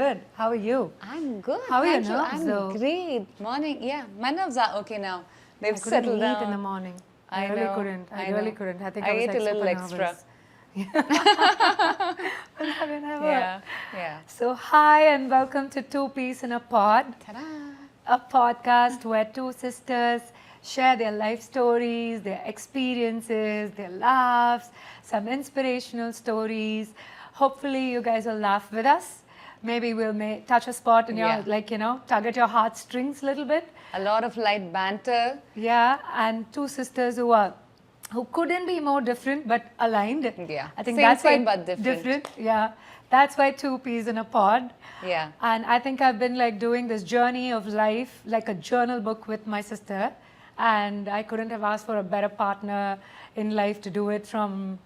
good. How are you? I'm good. How are your Thank you. nerves, I'm though? great. Morning. Yeah, my nerves are okay now. They've I couldn't settled eat down. in the morning. I I really know, couldn't. I I really know. couldn't. I think I I was ate like a little super extra. nervous. But have you never? Yeah, yeah. So hi and welcome to Two Peas in a Pod, Ta-da! a podcast where two sisters share their life stories, their experiences, their laughs, some inspirational stories. Hopefully you guys will laugh with us. Maybe we'll touch a spot in your, Yeah. tug at your heartstrings a little bit. A lot of light banter. Yeah, and two sisters who couldn't be more different but aligned. Yeah. I think Same, that's same, why but different. Yeah, that's why two peas in a pod. Yeah. And I think I've been like doing this journey of life like a journal book with my sister, and I couldn't have asked for a better partner in life to do it from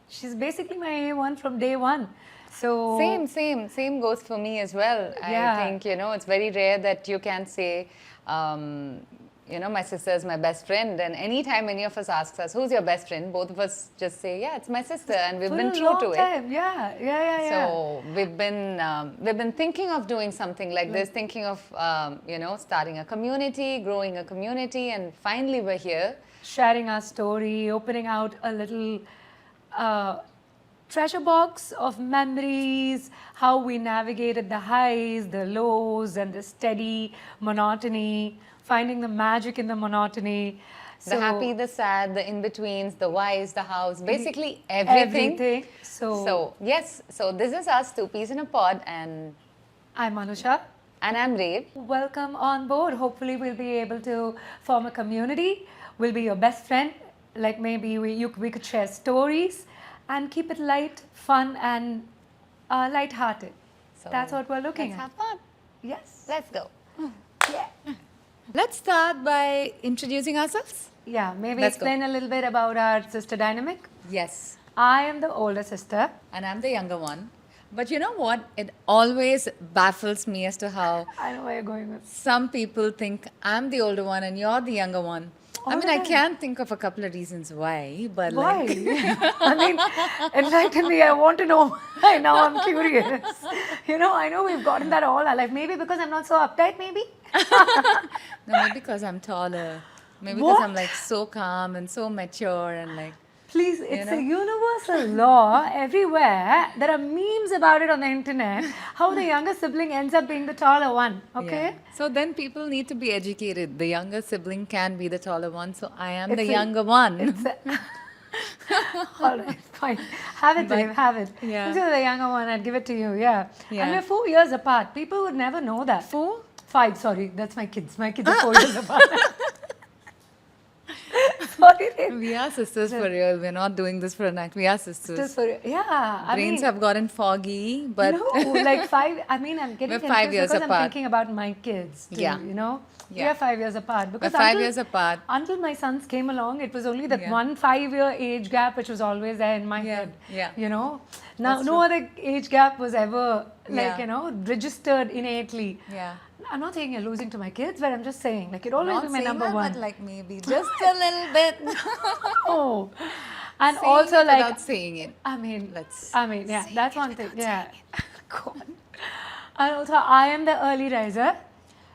she's basically my A1 from day one. So Same goes for me as well. Yeah. I think, it's very rare that you can say, my sister is my best friend. And anytime any of us asks us, who's your best friend? Both of us just say, yeah, it's my sister. And we've for been a true long to it. time. Yeah. So we've been thinking of doing something like this, thinking of, starting a community, growing a community. And finally we're here. Sharing our story, opening out a little treasure box of memories, how we navigated the highs, the lows, and the steady monotony, finding the magic in the monotony. The happy, the sad, the in-betweens, the whys, the hows, basically everything. So yes, so this is us, Two Peas in a Pod, and I'm Anusha. I'm Rave. Welcome on board. Hopefully we'll be able to form a community. We'll be your best friend. Like maybe we could share stories and keep it light, fun, and light-hearted. So That's what we're looking let's at. have fun. Yes. Let's go. Yeah. Let's start by introducing ourselves. Yeah, maybe Let's explain a little bit about our sister dynamic. Yes. I am the older sister. And I'm the younger one. But you know what? It always baffles me as to how I know where you're going with. some people think I'm the older one and you're the younger one. I mean, I can think of a couple of reasons why, but Why? like... I mean, enlighten me. I want to know. Now I'm curious. I know we've gotten that all our life. Maybe because I'm not so uptight, maybe? No, maybe because I'm taller. Maybe because I'm like so calm and so mature and like... Please, it's a universal law everywhere. There are memes about it on the internet. How the younger sibling ends up being the taller one. Okay? Yeah. So then people need to be educated. The younger sibling can be the taller one. So I am the It's a- younger one. All right, fine. Have it, babe, have it. Yeah. Since you're the younger one, I'd give it to you, yeah. Yeah. And we're 4 years apart. People would never know that. 4? 5, sorry. That's my kids. My kids are 4 years apart. Sorry, Rin. We are sisters for real. We're not doing this for an act. We are sisters. Just for, yeah. Brains have gotten foggy, but no, like 5, I'm getting We're confused 5 years because I'm apart. thinking about my kids too, Yeah. We Yeah. are 5 years apart. we're Because 5 years apart. Until my sons came along, it was only that Yeah. 1 5-year age gap which was always there in my Yeah, head. yeah. Now, That's no true. other age gap was ever, Yeah. registered innately. Yeah. I'm not saying you're losing to my kids, but I'm just saying, like, you'd always Not be my saying number that, one. but like maybe just a little bit. Oh. And Saying also, it like, without saying it. Let's yeah, that's one thing. Yeah. Go on. And also, I am the early riser,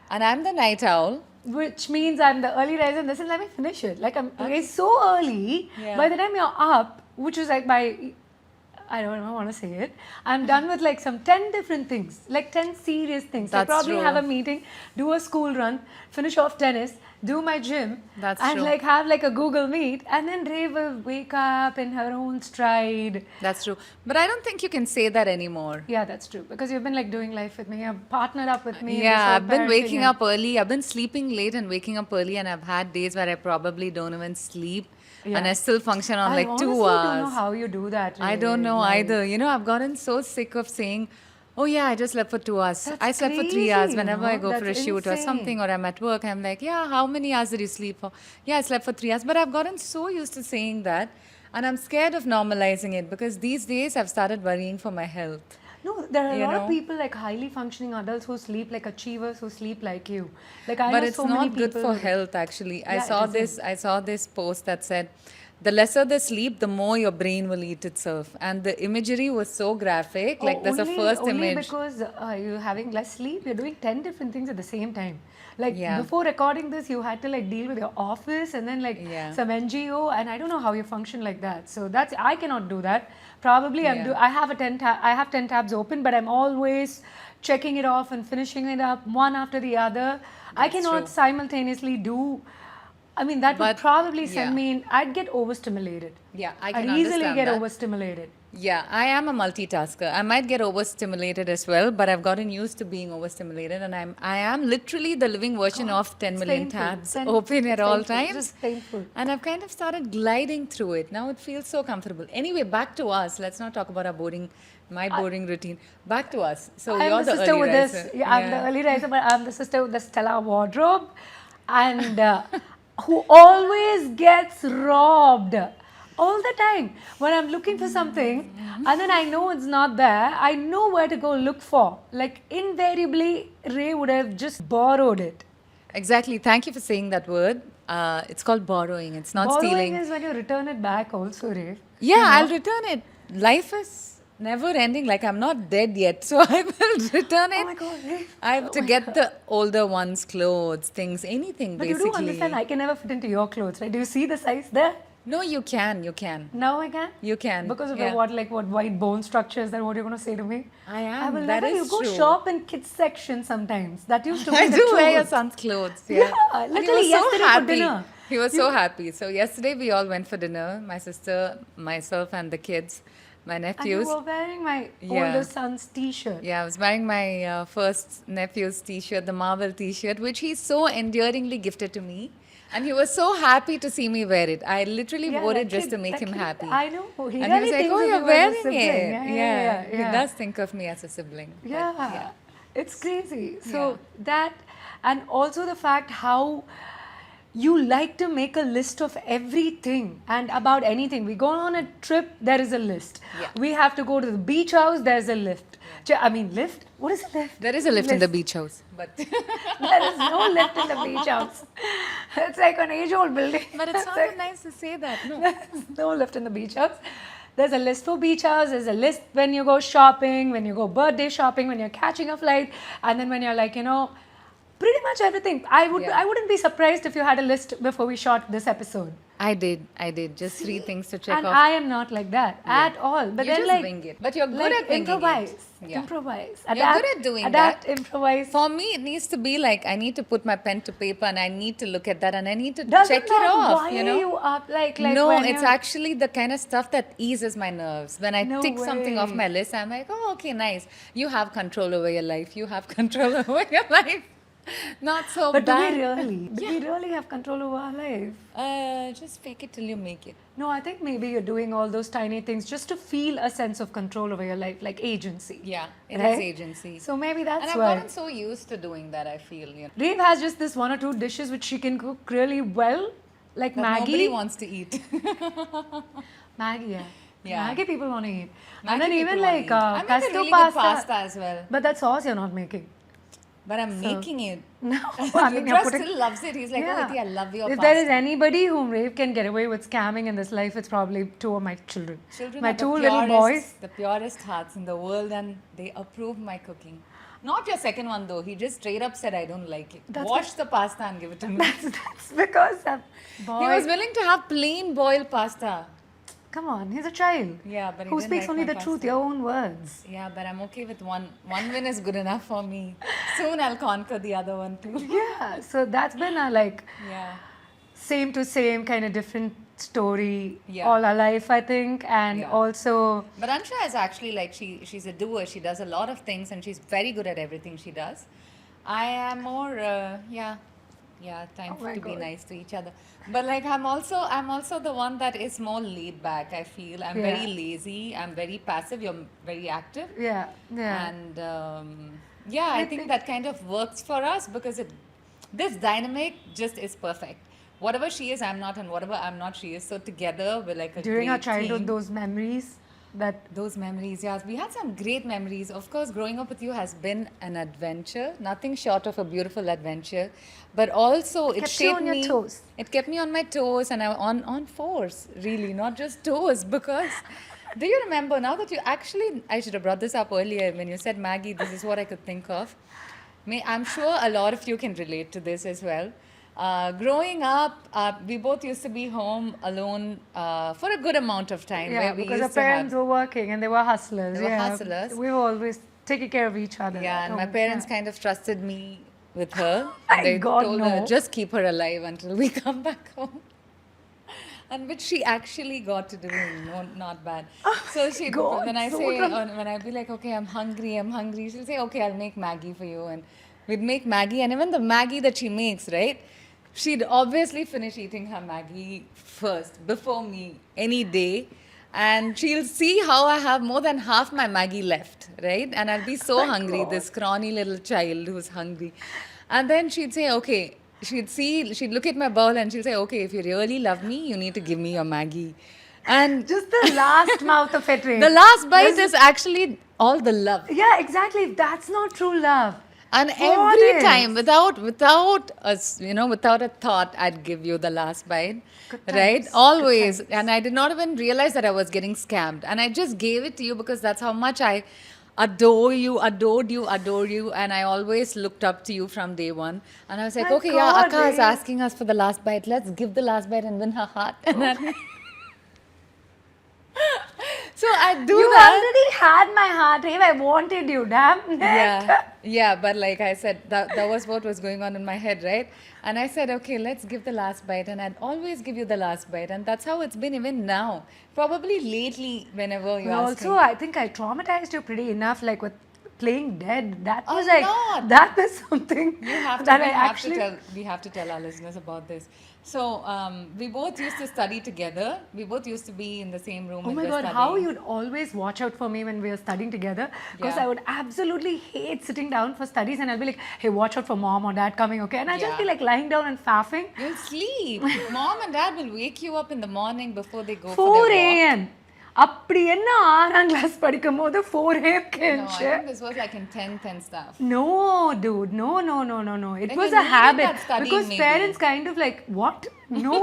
And I'm the night owl. which means I'm the early riser. And listen, let me finish it. Like, it's so early. Yeah. By the time you're up, which is like I don't want to say it. I'm done with like some 10 different things, like 10 serious things. That's I probably true. have a meeting, do a school run, finish off tennis, do my gym, That's and true. like have like a Google Meet, and then Ray will wake up in her own stride. That's true. But I don't think you can say that anymore. Yeah, that's true. Because you've been like doing life with me. You've partnered up with me. in this Yeah, whole I've been parenting waking and- up early. I've been sleeping late and waking up early, and I've had days where I probably don't even sleep. Yeah. And I still function on I like honestly 2 hours. don't know how you do that. I don't know either. I've gotten so sick of saying, oh yeah, I just slept for 2 hours. That's I slept for 3 crazy, hours whenever I go for a That's shoot or insane. something, or I'm at work. I'm like, yeah, how many hours did you sleep for? Yeah, I slept for 3 hours. But I've gotten so used to saying that. And I'm scared of normalizing it because these days I've started worrying for my health. No, there are a You lot of know? people like highly functioning adults who sleep like achievers who sleep like you. Like I But know it's so many not good people for health actually. Yeah, I it saw this post that said the lesser the sleep, the more your brain will eat itself. And the imagery was so graphic. Like there's a first only image. because you're having less sleep, you're doing 10 different things at the same time. Like Yeah. before recording this, you had to like deal with your office and then like Yeah. some NGO, and I don't know how you function like that. So that's I cannot do that. Probably Yeah. I have I have 10 tabs open, but I'm always checking it off and finishing it up one after the other. I That's cannot true. simultaneously do. I mean, that would But, probably send yeah. me in. I'd get overstimulated. Yeah, I I'd can easily understand get that. overstimulated. Yeah, I am a multitasker. I might get overstimulated as well, but I've gotten used to being overstimulated, and I am literally the living version of 10 it's million painful. tabs It's open at it's all painful. It's times. just painful. And I've kind of started gliding through it. Now it feels so comfortable. Anyway, back to us. Let's not talk about my boring routine. Back to us. So I'm you're the the sister early with riser. this. Yeah, I'm the early riser, but I'm the sister with the stellar wardrobe, and who always gets robbed all the time. When I'm looking for something, and then I know it's not there, I know where to go look for. Like invariably, Ray would have just borrowed it. Exactly. Thank you for saying that word. It's called borrowing. It's not Borrowing stealing. is when you return it back, also, Ray. Yeah, I'll return it. Life is never ending. Like I'm not dead yet, so I will return it. Oh my God, Ray. I have to get the older ones' clothes, things, anything But basically. you do understand, I can never fit into your clothes, right? Do you see the size there? No, you can. You can. Now I can? You can. Because of yeah. the what white bone structure, is that what you're going to say to me? I am. I will That never. is You go true. shop in kids section sometimes. That used to be I the do wear your truth. son's clothes. Yeah, And he literally was so yesterday for happy. dinner. He was so happy. So yesterday we all went for dinner. My sister, myself, and the kids, my And you nephews. were wearing my Yeah. older son's T-shirt. Yeah, I was wearing my first nephew's T-shirt, the Marvel T-shirt, which he so endearingly gifted to me. And he was so happy to see me wear it. I literally wore that it just kid- to make that him kid, happy. I know. He And really he was like, thinks "Oh, of you're you as a wearing sibling. it." Yeah. He does think of me as a sibling. But Yeah. It's crazy. So Yeah. that, and also the fact how you like to make a list of everything and about anything. We go on a trip, there is a list. Yeah. We have to go to the beach house, there's a lift. I mean, lift? What is a lift? There is a lift in the beach house, but There is no lift in the beach house. It's like an age-old building. but it's not nice to say that. No. There's no lift in the beach house. There's a list for beach house. There's a list when you go shopping, when you go birthday shopping, when you're catching a flight, and then when you're like, pretty much everything. I wouldn't be surprised if you had a list before we shot this episode. I did. Just 3 things to check And off. I am not like that at all. But You then just like wing it. But you're good like at winging improvise, it. Yeah. improvise. You're Adapt, good at doing adapt, that. improvise. For me, it needs to be like I need to put my pen to paper and I need to look at that and I need to Doesn't check it that off. wire You know? you up like no, when it's you're- actually the kind of stuff that eases my nerves. When I No tick something off way. my list, I'm like, oh, okay, nice. You have control over your life. You have control over your life. Not so But do bad. we really? Do we really have control over our life? Just fake it till you make it. No, I think maybe you're doing all those tiny things just to feel a sense of control over your life, like agency. Yeah, it is Right? agency. So maybe that's and I've why. gotten so used to doing that, I feel. Rave has just this 1 or 2 dishes which she can cook really well, like That Maggie. nobody wants to eat. Maggie, yeah. Yeah. Maggie people want to eat. Maggi And then people even wanna like eat. I make a pesto really pasta. good pasta as well. But that sauce you're not making. But I'm making it. No, I mean, you're Rudra putting... still loves it. He's like, Yeah. oh, Iti, I love your If pasta. there is anybody whom Rave can get away with scamming in this life, it's probably 2 of my children. Children My are 2 the little boys. purest, the purest hearts in the world, and they approve my cooking. Not your second one though. He just straight up said, I don't like it. That's Wash the pasta and give it to me. That's because that boy... He was willing to have plain boiled pasta. Come on, he's a child. Yeah, but he Who didn't speaks like only my the truth, pasta. your own words. Yeah, but I'm okay with one. One win is good enough for me. Soon I'll conquer the other one too. Yeah, so that's been a like Yeah. same to same kind of different story Yeah. all our life, I think, and Yeah. also But Ansha is actually like she's a doer. She does a lot of things and she's very good at everything she does. I am more time Oh my to be God. nice to each other. But like I'm also the one that is more laid back. I feel I'm very Yeah. lazy. I'm very passive. You're very active. yeah. And I think that kind of works for us because this dynamic just is perfect. Whatever she is, I'm not, and whatever I'm not, she is. So together we're like a During our great childhood, team. those memories. that Those memories, yes. We had some great memories. Of course, growing up with you has been an adventure, nothing short of a beautiful adventure. But also, it kept you shaped on your me. toes. It kept me on my toes and on force, really, not just toes. Because, do you remember now that you actually, I should have brought this up earlier when you said Maggie, this is what I could think of. I'm sure a lot of you can relate to this as well. Growing up, we both used to be home alone for a good amount of time. Yeah, where we because used our parents were working and they were hustlers. They were yeah. hustlers. We were always taking care of each other. Yeah, at and my home. parents Yeah. kind of trusted me with her. My And they God, told her, no. just keep her alive until we come back home. And which she actually got to do, no, not bad. So she, God, when I so say, dramatic. when I'd be like, okay, I'm hungry, she'll say, okay, I'll make Maggie for you. And we'd make Maggie, and even the Maggie that she makes, right? She'd obviously finish eating her Maggie first, before me, any day. And she'll see how I have more than half my Maggie left, right? And I'll be so hungry, this scrawny little child who's hungry. And then she'd say, okay, she'd look at my bowl and she'll say, okay, if you really love me, you need to give me your Maggie. And Just the last mouth of it, Ray. the last bite is actually all the love. Yeah, exactly. That's not true love. And What every is? time, without a thought, I'd give you the last bite, Good right? times, good Always. times. And I did not even realize that I was getting scammed. And I just gave it to you because that's how much I adored you, and I always looked up to you from day one. And I was like, My okay, God, Akka is Ray. asking us for the last bite. Let's give the last bite and win her heart. And then so I do You that. already had my heart, Ray. I wanted you, damn. Yeah, but like I said, that was what was going on in my head, right? And I said, okay, let's give the last bite, and I'd always give you the last bite, and that's how it's been even now. Probably lately, whenever you Well, ask also, me. I think I traumatized you pretty enough, like with playing dead. That A was like lot. that was something You have to, that I actually. we have to tell our listeners about this. So we both used to study together. We both used to be in the same room. Oh when my we were God, how studying. you'd always watch out for me when we were studying together. Because Yeah. I would absolutely hate sitting down for studies and I'll be like, hey, watch out for mom or dad coming, okay? And I'll just be Yeah. like lying down and faffing. You'll sleep. Mom and dad will wake you up in the morning before they go 4 for their walk. a.m. அப்படி என்ன 6ஆம் class படிக்கும் போது 4 a.m. No, I think this was like in 10th and stuff. No, dude. No. It Then was you a needed habit that studying because maybe. parents kind of like, what? No.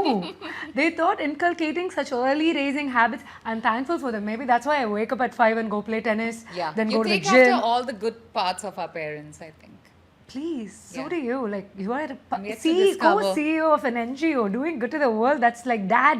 They thought inculcating such early raising habits. I'm thankful for them. Maybe that's why I wake up at 5 and go play tennis. Yeah, Then you go to the take gym. after all the good parts of our parents, I think. Please, so Yeah. do you. Like, you are I'm yet to a discover. co-CEO of an NGO doing good to the world. That's like dad.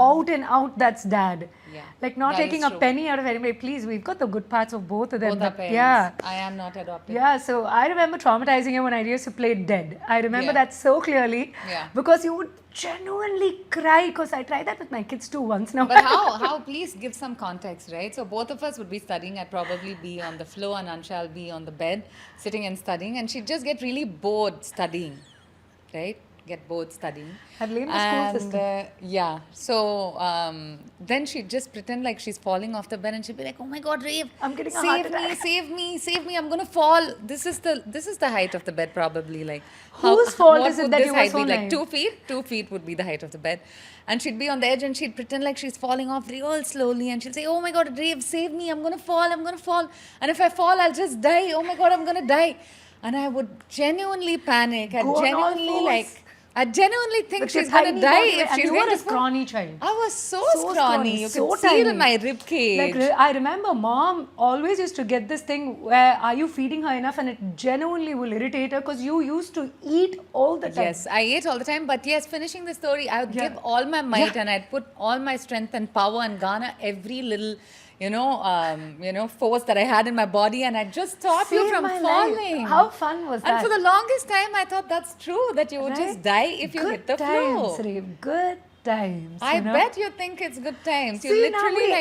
Out and out, that's dad. Yeah, Like, not that taking is a true. penny out of anybody. Please, we've got the good parts of both of them. Both our but parents. yeah. I am not adopted. Yeah, so I remember traumatizing you when I used to play dead. I remember Yeah. that so clearly. Yeah. Because you would genuinely cry because I tried that with my kids too once now. But how? Please give some context, right? So both of us would be studying. I'd probably be on the floor and Ansha will be on the bed, sitting and studying, and she'd just get really bored studying, right? Get bored studying. I've blamed the school And, system. yeah. So then she'd just pretend like she's falling off the bed, and she'd be like, "Oh my God, Rave, I'm getting a save heart me, attack." save me! I'm gonna fall." This is the height of the bed, probably. Like, Whose fault what is it would that this you were height so be? Like naive? 2 feet. 2 feet would be the height of the bed, and she'd be on the edge, and she'd pretend like she's falling off real slowly, and she'll say, "Oh my God, Rave, save me! I'm gonna fall! And if I fall, I'll just die. Oh my God, I'm gonna die!" And I would genuinely panic. Go on all fours. I genuinely think With your she's going to tiny die body if and she's you going were to a scrawny child. I was so So scrawny. You so could see it tiny. in my rib cage. Like, I remember mom always used to get this thing where are you feeding her enough, and it genuinely will irritate her because you used to eat all the time. Yes, I ate all the time. But yes, finishing the story, I would Yeah. give all my might Yeah. and I'd put all my strength and power and garner every little, force that I had in my body, and I'd just stop you Save from my life. falling. How fun was And that? for the longest time, I thought that's true, that you would just Right? die if you Good hit the times, floor. Rave. Good times. I you know? bet you think it's good times. You See, now literally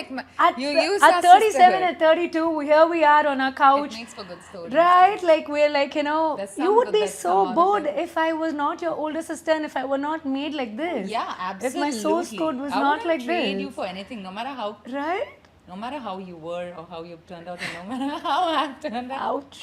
at, you use at our 37 sisterhood. and 32, here we are on our couch. It makes for good stories. Right, like we're like, There's some you would good be that so come out of bored it. if I was not your older sister and if I were not made like this. Yeah, absolutely. If my source code was I not wouldn't like trade this. you for anything, Right? no matter how you were or how you've turned out, and no matter how I've turned out. Ouch.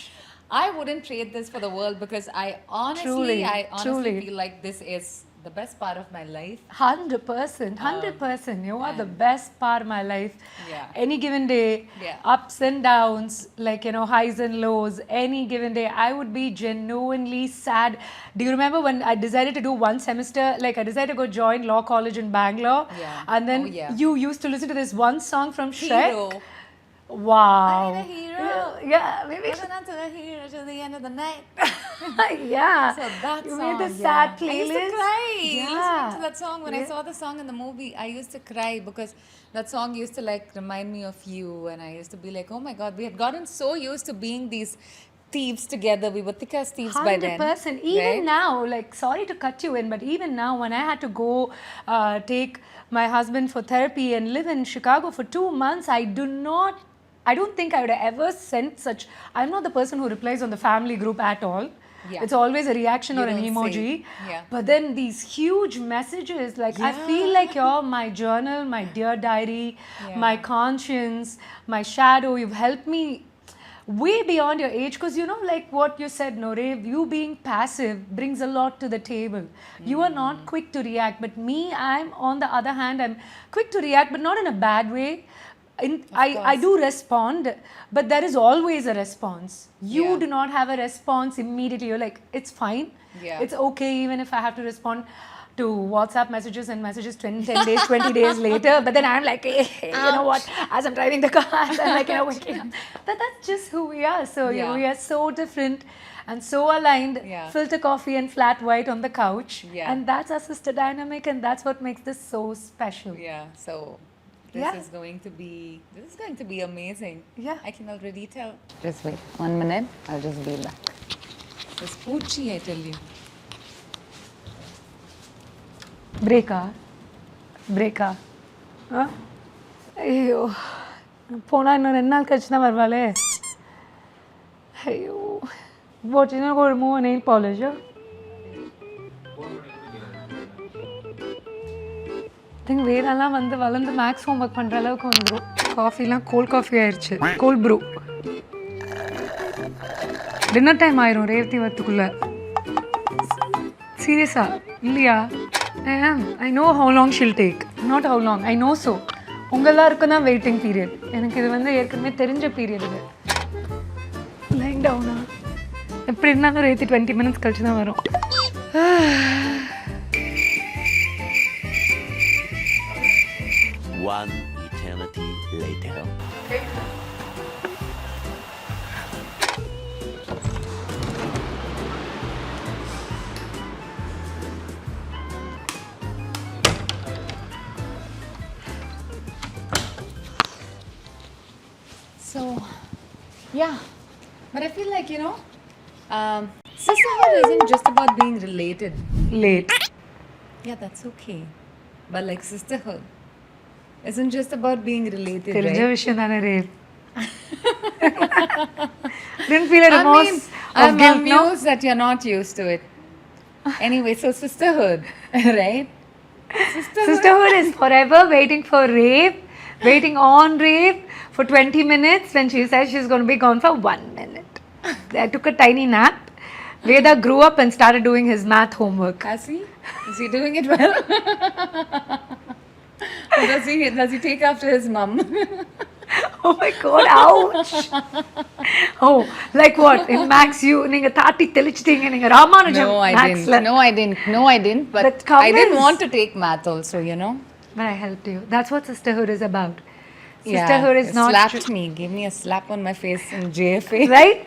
I wouldn't trade this for the world because I honestly Truly, feel like this is the best part of my life. 100%, 100%. You are the best part of my life. Yeah. Any given day, Yeah. ups and downs, like, highs and lows, any given day, I would be genuinely sad. Do you remember when I decided to do one semester, like I decided to go join law college in Bangalore? Yeah. And then Oh, yeah. you used to listen to this one song from Shrek. Hero. Wow. I'm a hero. Yeah, maybe. Hold on to the hero till the end of the night. Yeah. So that You song, made the sad I playlist. used to cry Yeah. listening to that song. When I saw the song in the movie, I used to cry because that song used to like remind me of you, and I used to be like, oh my God, we had gotten so used to being these thieves together. We were thick as thieves by then. 100%. Even right? now, like, sorry to cut you in, but even now, when I had to go take my husband for therapy and live in Chicago for 2 months, I don't think I would have ever sent such. I'm not the person who replies on the family group at all. Yeah. It's always a reaction You or an don't emoji. say. Yeah. But then these huge messages, like, I feel like you're my journal, my dear diary, my conscience, my shadow. You've helped me way beyond your age, because like what you said, Norev, you being passive brings a lot to the table. You are not quick to react, but me, I'm on the other hand, I'm quick to react, but not in a bad way. I do respond, but there is always a response. You Yeah. do not have a response immediately. You're like, it's fine. Yeah. It's okay even if I have to respond to WhatsApp messages and messages 10 days, 20 days later. But then I'm like, hey, you know what? As I'm driving the car, as I'm like, waking up. But that's just who we are. So Yeah. we are so different and so aligned. Yeah. Filter coffee and flat white on the couch. Yeah. And that's our sister dynamic, and that's what makes this so special. Yeah. So this Yeah. is going to be amazing. Yeah. I can already tell. Just wait 1 minute. I'll just be back. It's Poochie, I tell you. பிரேக்கா ஆ ஐயோ போனால் இன்னும் 2 நாள் கழிச்சு தான் வருவாளே ஐயோ போச்சுன்னா ஒரு nail பாலிஷோ think வேரெல்லாம் வந்து வளர்ந்து மேக்ஸ் ஹோம்ஒர்க் பண்ணுற அளவுக்கு வந்துடும். காஃபிலாம் கோல்ட் காஃபி ஆயிடுச்சு, கோல்ட் ப்ரூ. டின்னர் டைம் ஆயிரும் ரேவதி வரத்துக்குள்ளே. சீரியஸா இல்லையா? I know how long she'll take. Not how long, I know so. உங்க எல்லாருக்கும் தான் வெயிட்டிங் பீரியட். எனக்கு இது வந்து ஏற்கனவே தெரிஞ்ச பீரியட் இது. லைங் டவுனா எப்படி இருந்தாலும் ரேத்தி 20 minutes கழிச்சு தான் வரும். One eternity later. So, yeah. But I feel like, sisterhood isn't just about being related. Late. Yeah, that's okay. But like sisterhood isn't just about being related, தெரிஞ்ச right? விஷயம் தானே rave. Didn't feel a remorse of I'm guilt, no? amused that you're not used to it. Anyway, so sisterhood, right? Sisterhood is forever waiting for Rave, waiting on Rave for 20 minutes when she says she's going to be gone for 1 minute. I took a tiny nap. Veda grew up and started doing his math homework. Has he? Is he doing it well? Or does he take after his mum? Oh my god, ouch! Oh, like what? In Max, you ninga thati telichtinga ninga Ramanujam. No, I Max didn't. No, I didn't. But The comments- I didn't want to take math also, But I helped you. That's what sisterhood is about. Yeah, Sisterhood is you not slapped me, gave me a slap on my face in JFA. right.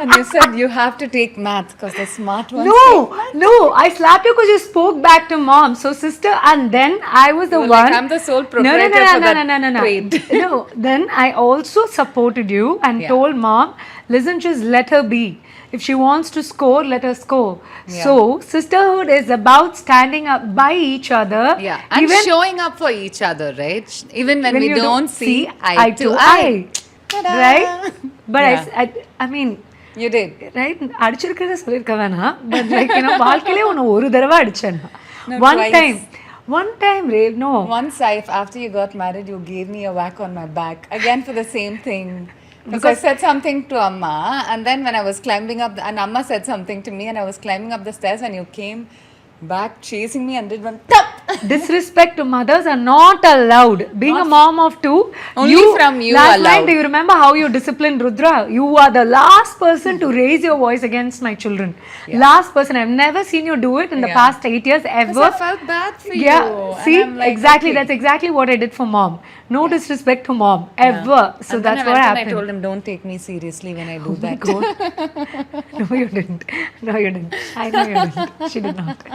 And you said you have to take math because the smart ones. No, I slapped you because you spoke back to mom. So sister, and then I was the You were one. like, I'm the sole proprietor for that trade. No, then I also supported you and Yeah. told mom, listen, just let her be. If she wants to score, let her score. Yeah. So sisterhood is about standing up by each other. Yeah, and even showing up for each other, right? Even when we you don't see eye to eye. Ta-da! right? But Yeah. I mean. You did. Right அடிச்சிருக்கிறத சொல்லியிருக்க வேணாம். But like வாழ்க்கையிலே ஒன்று ஒரு தடவை அடிச்சேன். No, one twice. Time ரேவ் no. Once after you got married, you gave me a whack on my back again for the same thing. Because I said something to Amma, and then when I was climbing up, and Amma said something to me, and I was climbing up the stairs, and you came back chasing me and did one tap. Disrespect to mothers are not allowed. Being a mom of two, Only from you last allowed. night, do you remember how you disciplined Rudra? You are the last person to raise your voice against my children. Last person. I've never seen you do it in the past 8 years ever. Because I felt bad for you. Yeah, And see, I'm like, exactly. okay. That's exactly what I did for mom. No disrespect to mom ever. So And then that's I what went and happened. I told him, don't take me seriously when I do that. God. No, you didn't. No, you didn't. I know you didn't. She did not.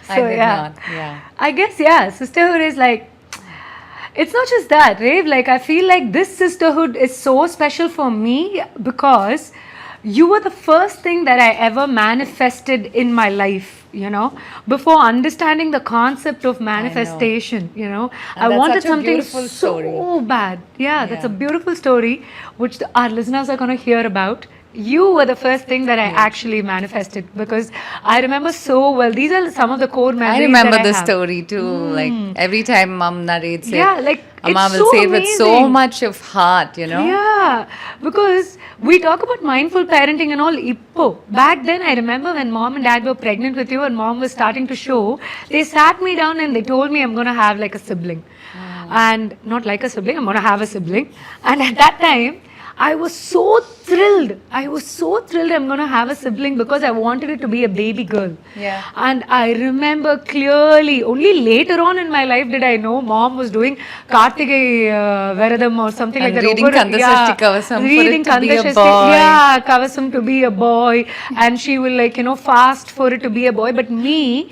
So, I did yeah. not. Yeah. I guess, yeah, sisterhood is like, it's not just that, right? Like, I feel like this sisterhood is so special for me because you were the first thing that I ever manifested in my life, you know, before understanding the concept of manifestation, you know. And I that's wanted such a something beautiful so story. bad. Yeah, that's a beautiful story which our listeners are going to hear about. You were the first thing that I actually manifested because I remember so well. These are some of the core memories. I remember that I the have. story too. Like every time mom narrates it, Yeah, like, Amma it's will so say it with so amazing. much of heart, you know. Yeah, because we talk about mindful parenting and all. Ippo. Back then, I remember when mom and dad were pregnant with you and mom was starting to show, they sat me down and they told me I'm going to have like a sibling. And not like a sibling, I'm going to have a sibling. And at that time, I was so thrilled. I'm going to have a sibling because I wanted it to be a baby girl. Yeah. And I remember clearly, only later on in my life did I know mom was doing Kartigai Veradam or something And like that. reading Kandasashti Kavasam for reading it to be a Kandasashti, boy. Yeah, Kavasam to be a boy. And she will like, you know, fast for it to be a boy. But me,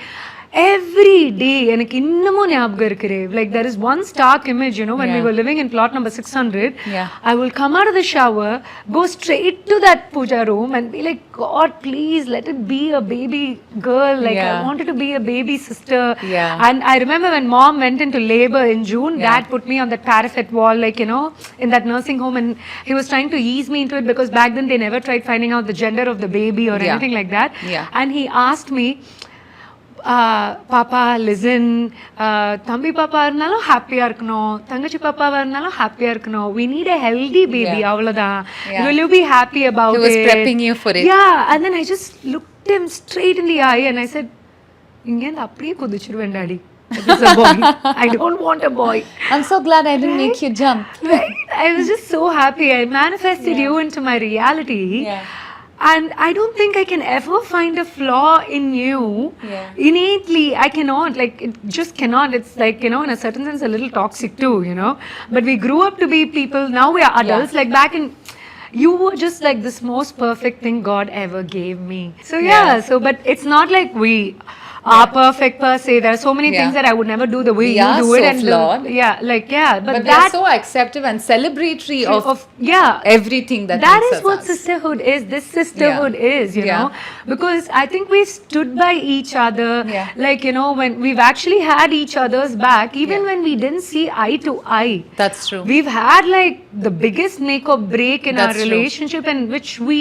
every day, எனக்கு இன்னமும் ஞாபகம் இருக்கு. Like there is one stark image, you know, when we were living in plot number 600. Yeah. I will come out of the shower, go straight to that puja room and be like, God, please let it be a baby girl. Like I wanted to be a baby sister. Yeah. And I remember when mom went into labor in June, dad put me on that parapet wall, like, you know, in that nursing home, and he was trying to ease me into it because back then they never tried finding out the gender of the baby or anything like that. Yeah. And he asked me, Papa, listen, Thambi Papa irundhalum happy ah irukano, Thangachi Papa irundhalum happy ah irukano. We need a healthy baby, avladha. Will you be happy about it? He was prepping you for it. Yeah, and then I just looked him straight in the eye and I said, inge apdiye kudichiruven daddy. It is a boy. I don't want a boy. I'm so glad I didn't make you jump. Right? I was just so happy. I manifested you into my reality. Yeah. And I don't think I can ever find a flaw in you. Innately, I cannot. Like, it just cannot. It's like, you know, in a certain sense, a little toxic too, you know. But we grew up to be people. Now we are adults. Like, back in... You were just like this most perfect thing God ever gave me. So, yeah. So, but it's not like we... are perfect per se. There are so many things that I would never do the way We you are do so it. And flawed. but But we that are so acceptive and celebratory of everything that that makes is us what us. sisterhood is. This sisterhood is, you Yeah. know, because I think we stood by each other. Yeah. Like, you know, when we've actually had each other's back, even when we didn't see eye to eye. That's true. We've had like the biggest make or break in our That's true. relationship, in which we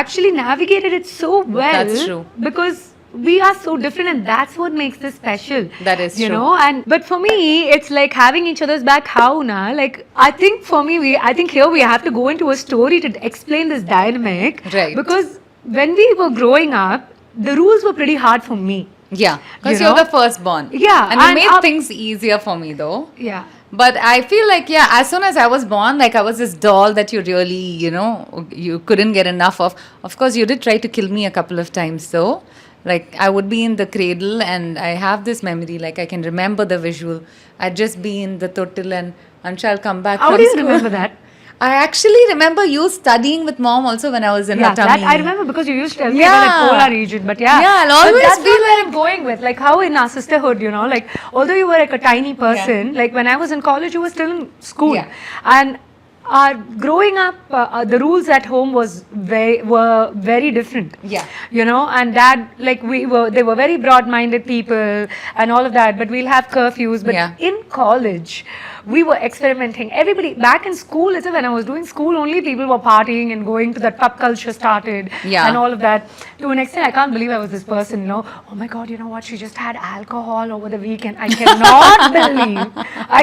actually navigated it so well. That's true. Because we are so different, and that's what makes this special. That is you true. know. And but for me, it's like having each other's back. How na? Like, I think for me, I think here we have to go into a story to explain this dynamic. Right. Because when we were growing up, the rules were pretty hard for me. Yeah, because You you're know? the firstborn. Yeah, and you and made things easier for me though. Yeah. But I feel like, as soon as I was born, like I was this doll that you really, you know, you couldn't get enough of. Of course, you did try to kill me a couple of times though. Like, I would be in the cradle and I have this memory, like I can remember the visual. I'd just be in the totil and Ansha, I'll come back How from do you school. remember that? I actually remember you studying with mom also when I was in Yeah, her tummy. that I remember because you used to tell me about like polar region. But yeah, I'll but always that's be what I'm going with. Like how in our sisterhood, you know, like although you were like a tiny person, like when I was in college, you were still in school, and our growing up, the rules at home were very different. Yeah. You know, and dad, like they were very broad-minded people and all of that. But we'll have curfews. But in college, we were experimenting. Everybody back in school, itself, when I was doing school only, people were partying and going to that pub culture started and all of that. To an extent, I can't believe I was this person, you know. Oh my God, you know what? She just had alcohol over the weekend. I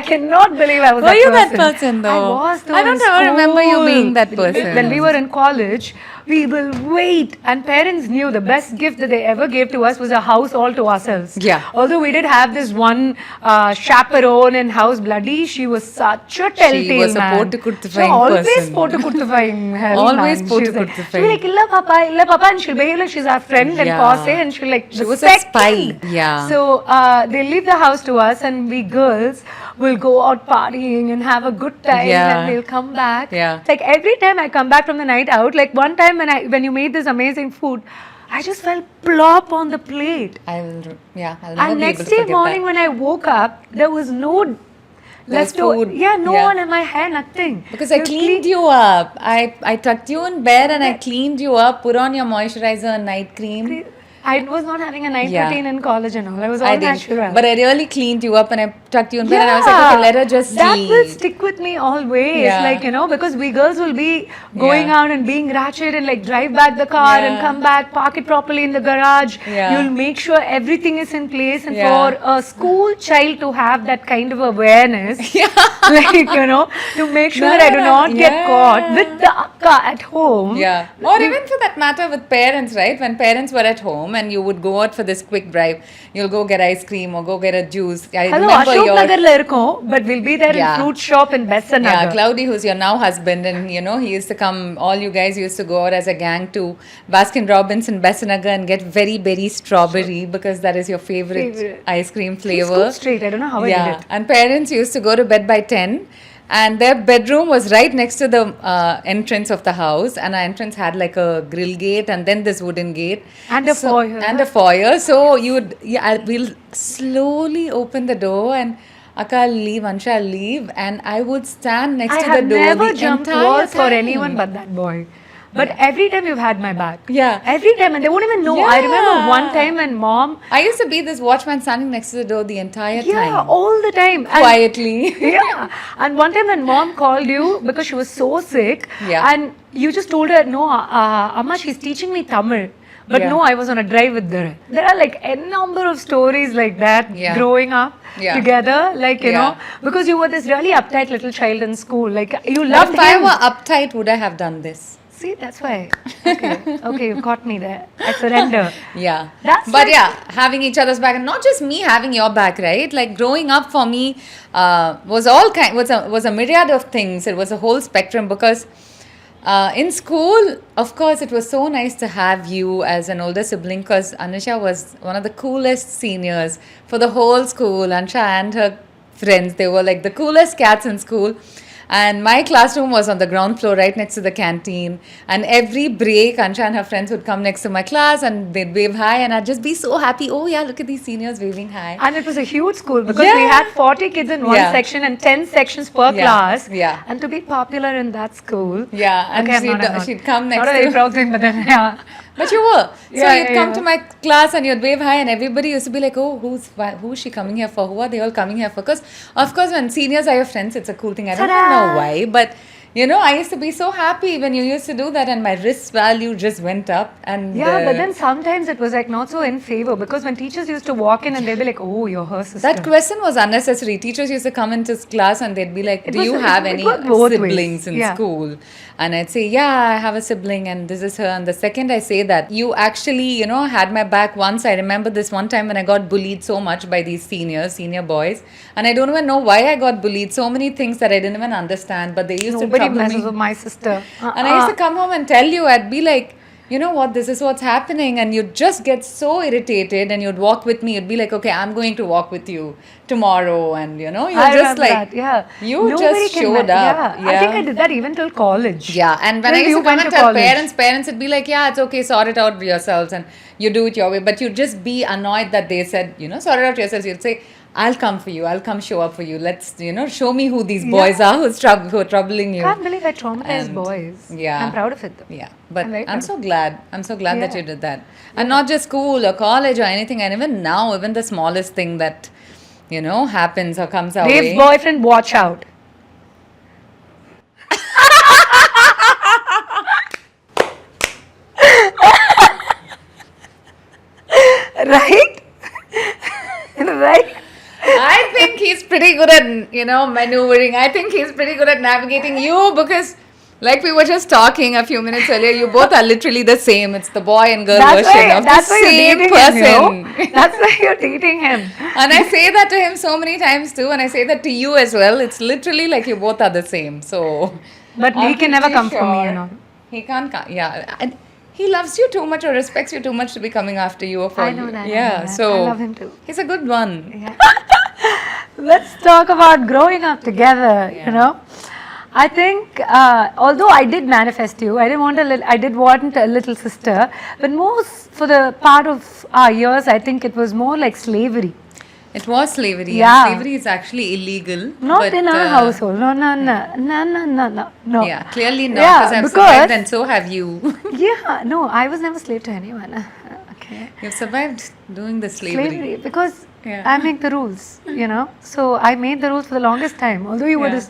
cannot believe I was Were that you person. that person though? I was though. I don't in ever remember you school. being that person. When we were in college, we will wait, and parents knew the best gift that they ever gave to us was a house all to ourselves. Yeah. Although we did have this one chaperone in house, bloody, she was such a telltale She was a man. போட்டு Always person. போட்டு குடுத்துஃபைing hell, Always man. போட்டு She's like, குடுத்துஃபைing. she'll be like, illa papa, and she'll behave like she's our friend and Yeah. passe, and she'll like, She the was a spy. second. Yeah. So they leave the house to us, and we girls will go out partying and have a good time, Yeah. and we'll come back. Yeah. It's like every time I come back from the night out, like one time when you made this amazing food, I just felt plop on the plate. I'll never And be next able to day forget morning that. when I woke up, there was no There was leftover. food. Yeah, no Yeah. one in my hair, nothing. Because I It was cleaned you up. I tucked you in bed and I cleaned you up, put on your moisturizer and night cream. I was not having a night Yeah. routine in college and all. I was all I didn't. natural. But I really cleaned you up and I tucked you in bed and I was like, okay, let her just that sleep. will stick with me always. Yeah. Like, you know, because we girls will be going Yeah. out and being ratchet and like drive back the car and Yeah. come back, park it properly in the garage. Yeah. You'll make sure everything is in place. And Yeah. for a school child to have that kind of awareness, like, you know, to make sure that I do not get caught with the akka at home. Yeah. Or even for that matter with parents, right? When parents were at home and you would go out for this quick drive, you'll go get ice cream or go get a juice. I Hello, remember Ashok your Nagar la irukom, but we'll be there Yeah. in fruit shop in Besant yeah, Nagar. Cloudy, who's your now husband, and you know, he used to come, all you guys used to go out as a gang to Baskin Robbins in Besanagar and get very berry strawberry because that is your favorite ice cream He flavor. scooped straight. I don't know how I did it. And parents used to go to bed by 10 and their bedroom was right next to the entrance of the house, and our entrance had like a grill gate and then this wooden gate And a foyer. and a foyer. So you would we'll slowly open the door and Akka will leave, Ansha will leave, and I would stand next I to the have door never the jumped entire walls for time. anyone but that boy. But every time you've had my back. Yeah. Every time, and they won't even know. I remember Yeah. one time when mom. I used to be this watchman standing next to the door the entire Yeah, time. all the time. And- Quietly. Yeah. And one time when mom called you because she was so sick, Yeah. and you just told her, no, Amma, she's teaching me Tamil. But Yeah. no, I was on a drive with her. There are like a number of stories like that Yeah. growing up Yeah. together, like, you Yeah. know, because you were this really uptight little child in school. Like, you But loved if I him. were uptight, would I have done this? See, that's why. Okay, okay, you caught me there. I surrender. Yeah. That's But like- yeah, having each other's back, and not just me having your back, right? Like growing up for me was a myriad of things. It was a whole spectrum because in school, of course, it was so nice to have you as an older sibling because Anusha was one of the coolest seniors for the whole school. Ansha and her friends, they were like the coolest cats in school. And my classroom was on the ground floor right next to the canteen. And every break, Ansha and her friends would come next to my class and they'd wave hi. And I'd just be so happy. Oh, yeah, look at these seniors waving hi. And it was a huge school because we Yeah. had 40 kids in one Yeah. section and 10 sections per Yeah. class. Yeah. And to be popular in that school. Yeah, and Okay, I'm not. she'd come next Not a very to... proud thing, but then, yeah. But you were. So Yeah, you'd yeah, come yeah. to my class and you'd wave hi and everybody used to be like, oh, who's she coming here for? Who are they all coming here for? Because, of course, when seniors are your friends, it's a cool thing. I don't Ta-da! know why, but... You know, I used to be so happy when you used to do that and my risk value just went up. And Yeah, but then sometimes it was like not so in favor because when teachers used to walk in and they'd be like, oh, you're her sister. that question was unnecessary. Teachers used to come into class and they'd be like, It do was- you it- have it any worked both ways. siblings in Yeah. school? And I'd say, yeah, I have a sibling and this is her. And the second I say that, you actually, you know, had my back once. I remember this one time when I got bullied so much by these senior boys. And I don't even know why I got bullied. So many things that I didn't even understand, but they used Nobody to trouble messes me. with my sister. And I used to come home and tell you, I'd be like, you know what, this is what's happening. And you'd just get so irritated and you'd walk with me. You'd be like, okay, I'm going to walk with you tomorrow. And, you know, you're I just remember like, that, yeah. you Nobody just can showed up. Yeah. I think I did that even till college. Yeah, and when Till I used you to come went and to tell college. parents would be like, yeah, it's okay, sort it out yourselves and you do it your way. But you'd just be annoyed that they said, you know, sort it out yourselves. You'd say, I'll come for you. I'll come show up for you. Let's, you know, show me who these boys are who are troubling you. Can't believe I traumatized And- boys. yeah. I'm proud of it though. Yeah, but I'm very I'm proud so glad. I'm so glad that Yeah. you did that. And not just school or college or anything. And even now, even the smallest thing that happens or comes our Dave's way. boyfriend, watch out. Right? Right? I think he's pretty good at, maneuvering. I think he's pretty good at navigating you because, like we were just talking a few minutes earlier, you both are literally the same. It's the boy and girl version of the same you're dating person. him, That's why you're dating him. And I say that to him so many times too, and I say that to you as well. It's literally like you both are the same. So, But he I'm can never pretty come for me, sure He can't come. Yeah. And he loves you too much or respects you too much to be coming after you or for I you. know that. Yeah. I know that. So I love him too. he's a good one. Let's talk about growing up together, I think, although I did manifest you, I did want a little sister, but most for the part of our years, I think it was more like slavery. It was slavery. Yeah. And slavery is actually illegal. Not but, in our household. No. Yeah, clearly not. Yeah, Because I've because- survived and so have you. Yeah, no, I was never slave to anyone. Okay. You've survived doing the slavery. Because Yeah. I make the rules, So I made the rules for the longest time. Although you were Yeah. this,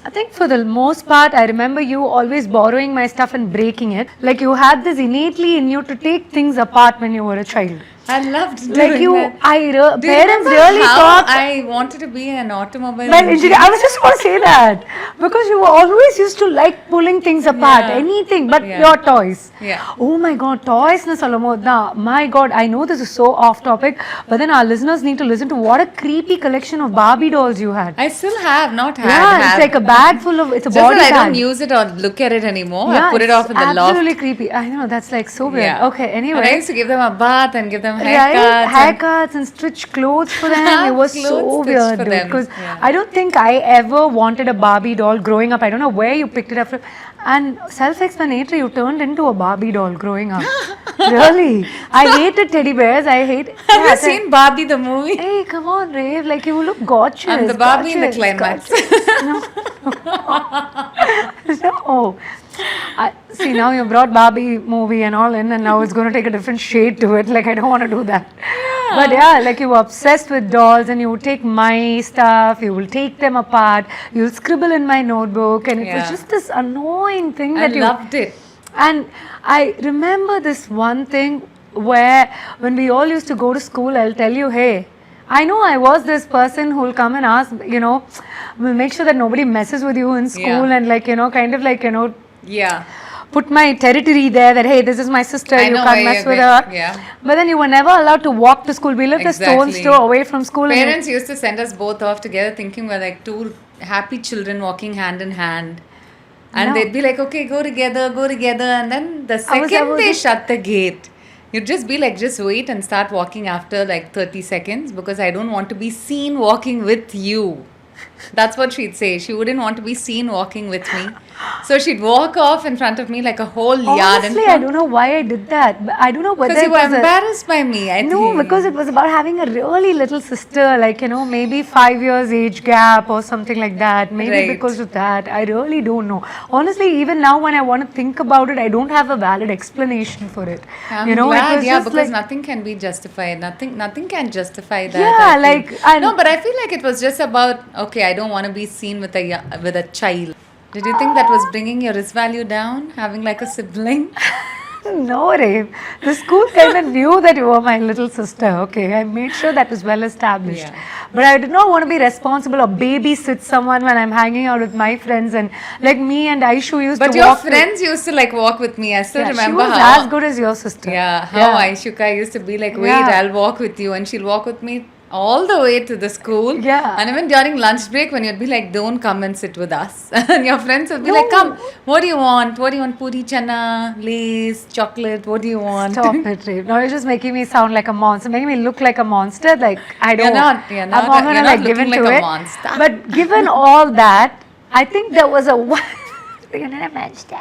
I think for the most part, I remember you always borrowing my stuff and breaking it. Like you had this innately in you to take things apart when you were a child. I loved doing Like you, that. Do you parents remember really how thought. I wanted to be an automobile Well, engineer, I was just going to say that because you always used to like pulling things apart, Yeah. anything but Yeah. your toys. Yeah. Oh my God, toys na Salomodna. My God, I know this is so off topic, but then our listeners need to listen to what a creepy collection of Barbie dolls you had. I still have, not had. Yeah, have. it's like a bag full of, it's a Just body that I bag. don't use it or look at it anymore. Yeah, I put it it's off in the loft. absolutely creepy. I know, that's like so weird. Yeah. Okay, And I anyway. used to give them a bath and give them Right? haircuts. Haircuts and stitch clothes for them. It was Clothes so stitched weird, for dude. them. Because Yeah. I don't think I ever wanted a Barbie doll growing up. I don't know where you picked it up from. And self-explanatory, you turned into a Barbie doll growing up. Really? I hated teddy bears. I hate. Have Yeah, you seen Barbie the movie? Hey, come on, Rave. Like you look gorgeous. I'm the Barbie in the gorgeous, climax. No. See, now you brought Barbie movie and all in, and now it's going to take a different shade to it. Like, I don't want to do that. But yeah, like you were obsessed with dolls, and you would take my stuff, you will take them apart, you'll scribble in my notebook, and it was Yeah. just this annoying thing I that you. loved it. And I remember this one thing where when we all used to go to school, I'll tell you, hey, I know I was this person who will come and ask, will make sure that nobody messes with you in school Yeah. and like, kind of like, Yeah. put my territory there that, hey, this is my sister, I you know can't where mess you're with going. her. Yeah. But then you were never allowed to walk to school. We lived a stone's Exactly. throw away from school. and you- Parents used to send us both off together thinking we're like two happy children walking hand in hand. And No. they'd be like, okay, go together. And then the I second was they just- shut the gate, you'd just be like, just wait and start walking after like 30 seconds because I don't want to be seen walking with you. That's what she'd say. She wouldn't want to be seen walking with me. So she'd walk off in front of me like a whole yard. Honestly, I don't know why I did that. But I don't know whether Because you it were was embarrassed by me, I No, think. because it was about having a really little sister, like, maybe 5 years age gap or something like that. Maybe Right. because of that. I really don't know. Honestly, even now when I want to think about it, I don't have a valid explanation for it. I'm it glad, was yeah, just because like, nothing can be justified. Nothing can justify that. Yeah, I feel. like, and- no, but I feel like it was just about okay. I don't want to be seen with a child. Did you think that was bringing your risk value down? Having like a sibling? no, Rave. The school kind of knew that you were my little sister. Okay, I made sure that was well established. Yeah. But I did not want to be responsible or babysit someone when I'm hanging out with my friends. And like me and Aishu used But to your walk. friends used to like walk with me. I still Yeah, remember she was how. as good as your sister. Yeah, how Aishuka used to be like, wait, Yeah. I'll walk with you, and she'll walk with me all the way to the school. Yeah. And even during lunch break, when you'd be like, don't come and sit with us, and your friends would be No. like, come, what do you want? What do you want? Puri chana, lace, chocolate, what do you want? Stop it, Rave. No, you're just making me sound like a monster, making me look like a monster. Like, I don't. You're not- you're not- I'm not gonna you're not like looking give in like to a it. monster. But given all that, I think there was a you're not a monster.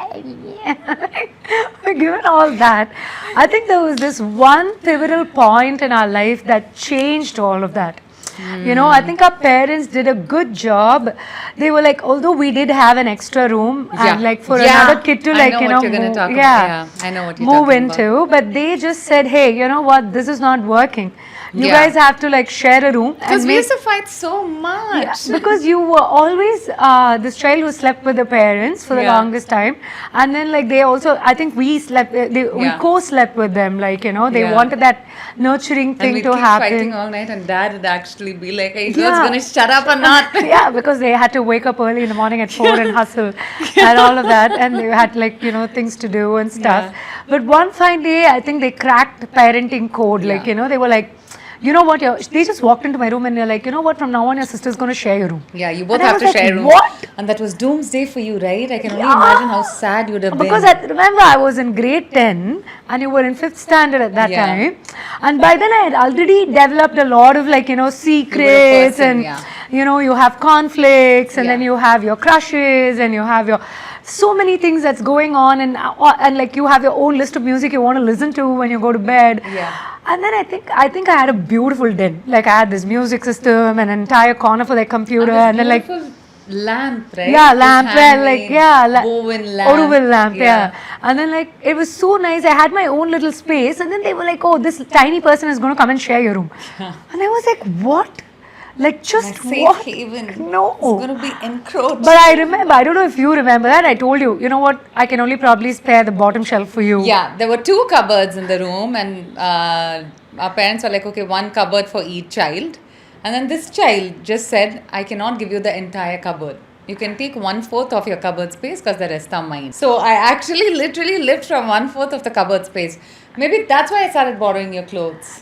Given all that, I think there was this one pivotal point in our life that changed all of that. I think our parents did a good job. They were like, although we did have an extra room and like for another kid to I like, know what you're gonna talk about. Yeah, I know what you're move talking about. into, but they just said, hey, you know what, this is not working. You Yeah. guys have to like share a room. Because and we make- used to fight so much. because you were always this child who slept with the parents for the Yeah. longest time, and then like they also, I think we slept, we Yeah. co-slept with them, like you know they Yeah. wanted that nurturing And thing we'd to keep happen. fighting all night, and Dad would actually be like, "Hey, Yeah. girls, gonna shut up or not?" Yeah, because they had to wake up early in the morning at 4 and hustle and all of that, and they had like you know things to do and stuff. Yeah. But one fine day, I think they cracked parenting code. Like Yeah. you know, they were like, you know what? They just walked into my room and they're like, you know what? From now on, your sister's going to share your room. Yeah, you both And I have was to like, share rooms. what? And that was doomsday for you, right? I can only Yeah. imagine how sad you'd have Because been. I remember I was in grade 10 and you were in 5th standard at that Yeah. time. And by then I had already developed a lot of like, you know, secrets person, and, yeah. you know, you have conflicts and then Yeah. you have your crushes and you have your so many things that's going on and like you have your own list of music you want to listen to when you go to bed. Yeah. And then I think I had a beautiful den. Like I had this music system and an entire corner for the computer and then like beautiful lamp, right? yeah, This lamp, where like handmade yeah, woven lamp. Oroville lamp, yeah. And then like it was so nice. I had my own little space, and then they were like, "Oh, this tiny person is going to come and share your room," and I was like, "What? Like My just safe what? haven. No." It's going to be encroached. But I remember, I don't know if you remember that. I told you, you know what? I can only probably spare the bottom shelf for you. Yeah, there were 2 cupboards in the room, and our parents were like, okay, 1 cupboard for each child. And then this child just said, I cannot give you the entire cupboard. You can take 1/4 of your cupboard space because the rest are mine. So I actually literally lived from 1/4 of the cupboard space. Maybe that's why I started borrowing your clothes.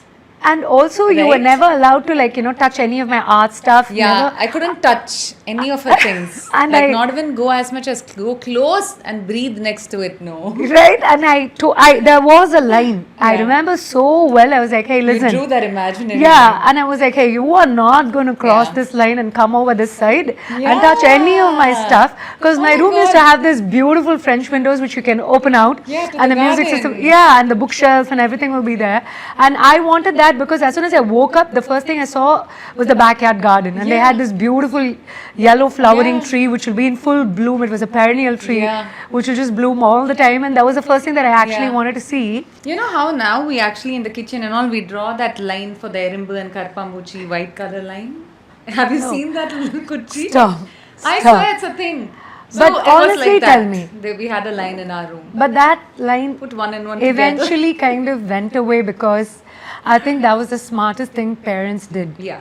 And also, you were Right. never allowed to like you know touch any of my art stuff. Yeah, never. I couldn't touch any of her things. And like I- not even go as much as go close and breathe next to it. No. Right, and there was a line. I Yeah. remember so well. I was like, "Hey, You listen." drew that imaginary. Yeah, and I was like, "Hey, you are not going to cross Yeah. this line and come over this side and touch any of my Yeah. stuff." Because my Oh my room used to God. have this beautiful French windows which you can open out, Yeah, to and the the music garden. system. Yeah, and the bookshelf and everything will be there. And I wanted that because as soon as I woke up, the first thing I saw was the backyard garden, and they Yeah. had this beautiful yellow flowering Yeah. tree which will be in full bloom. It was a perennial tree Yeah. which will just bloom all the time, and that was the first thing that I actually Yeah. wanted to see. You know how now we actually in the kitchen and all we draw that line for the Erimbu and Karpambuchi white color line? Have you seen that little kuchi? Stop. I Stop. swear it's a thing. So But it was honestly, like that. tell me. We had a line in our room. But that line Put one and one together. eventually kind of went away because I think that was the smartest thing parents did. Yeah.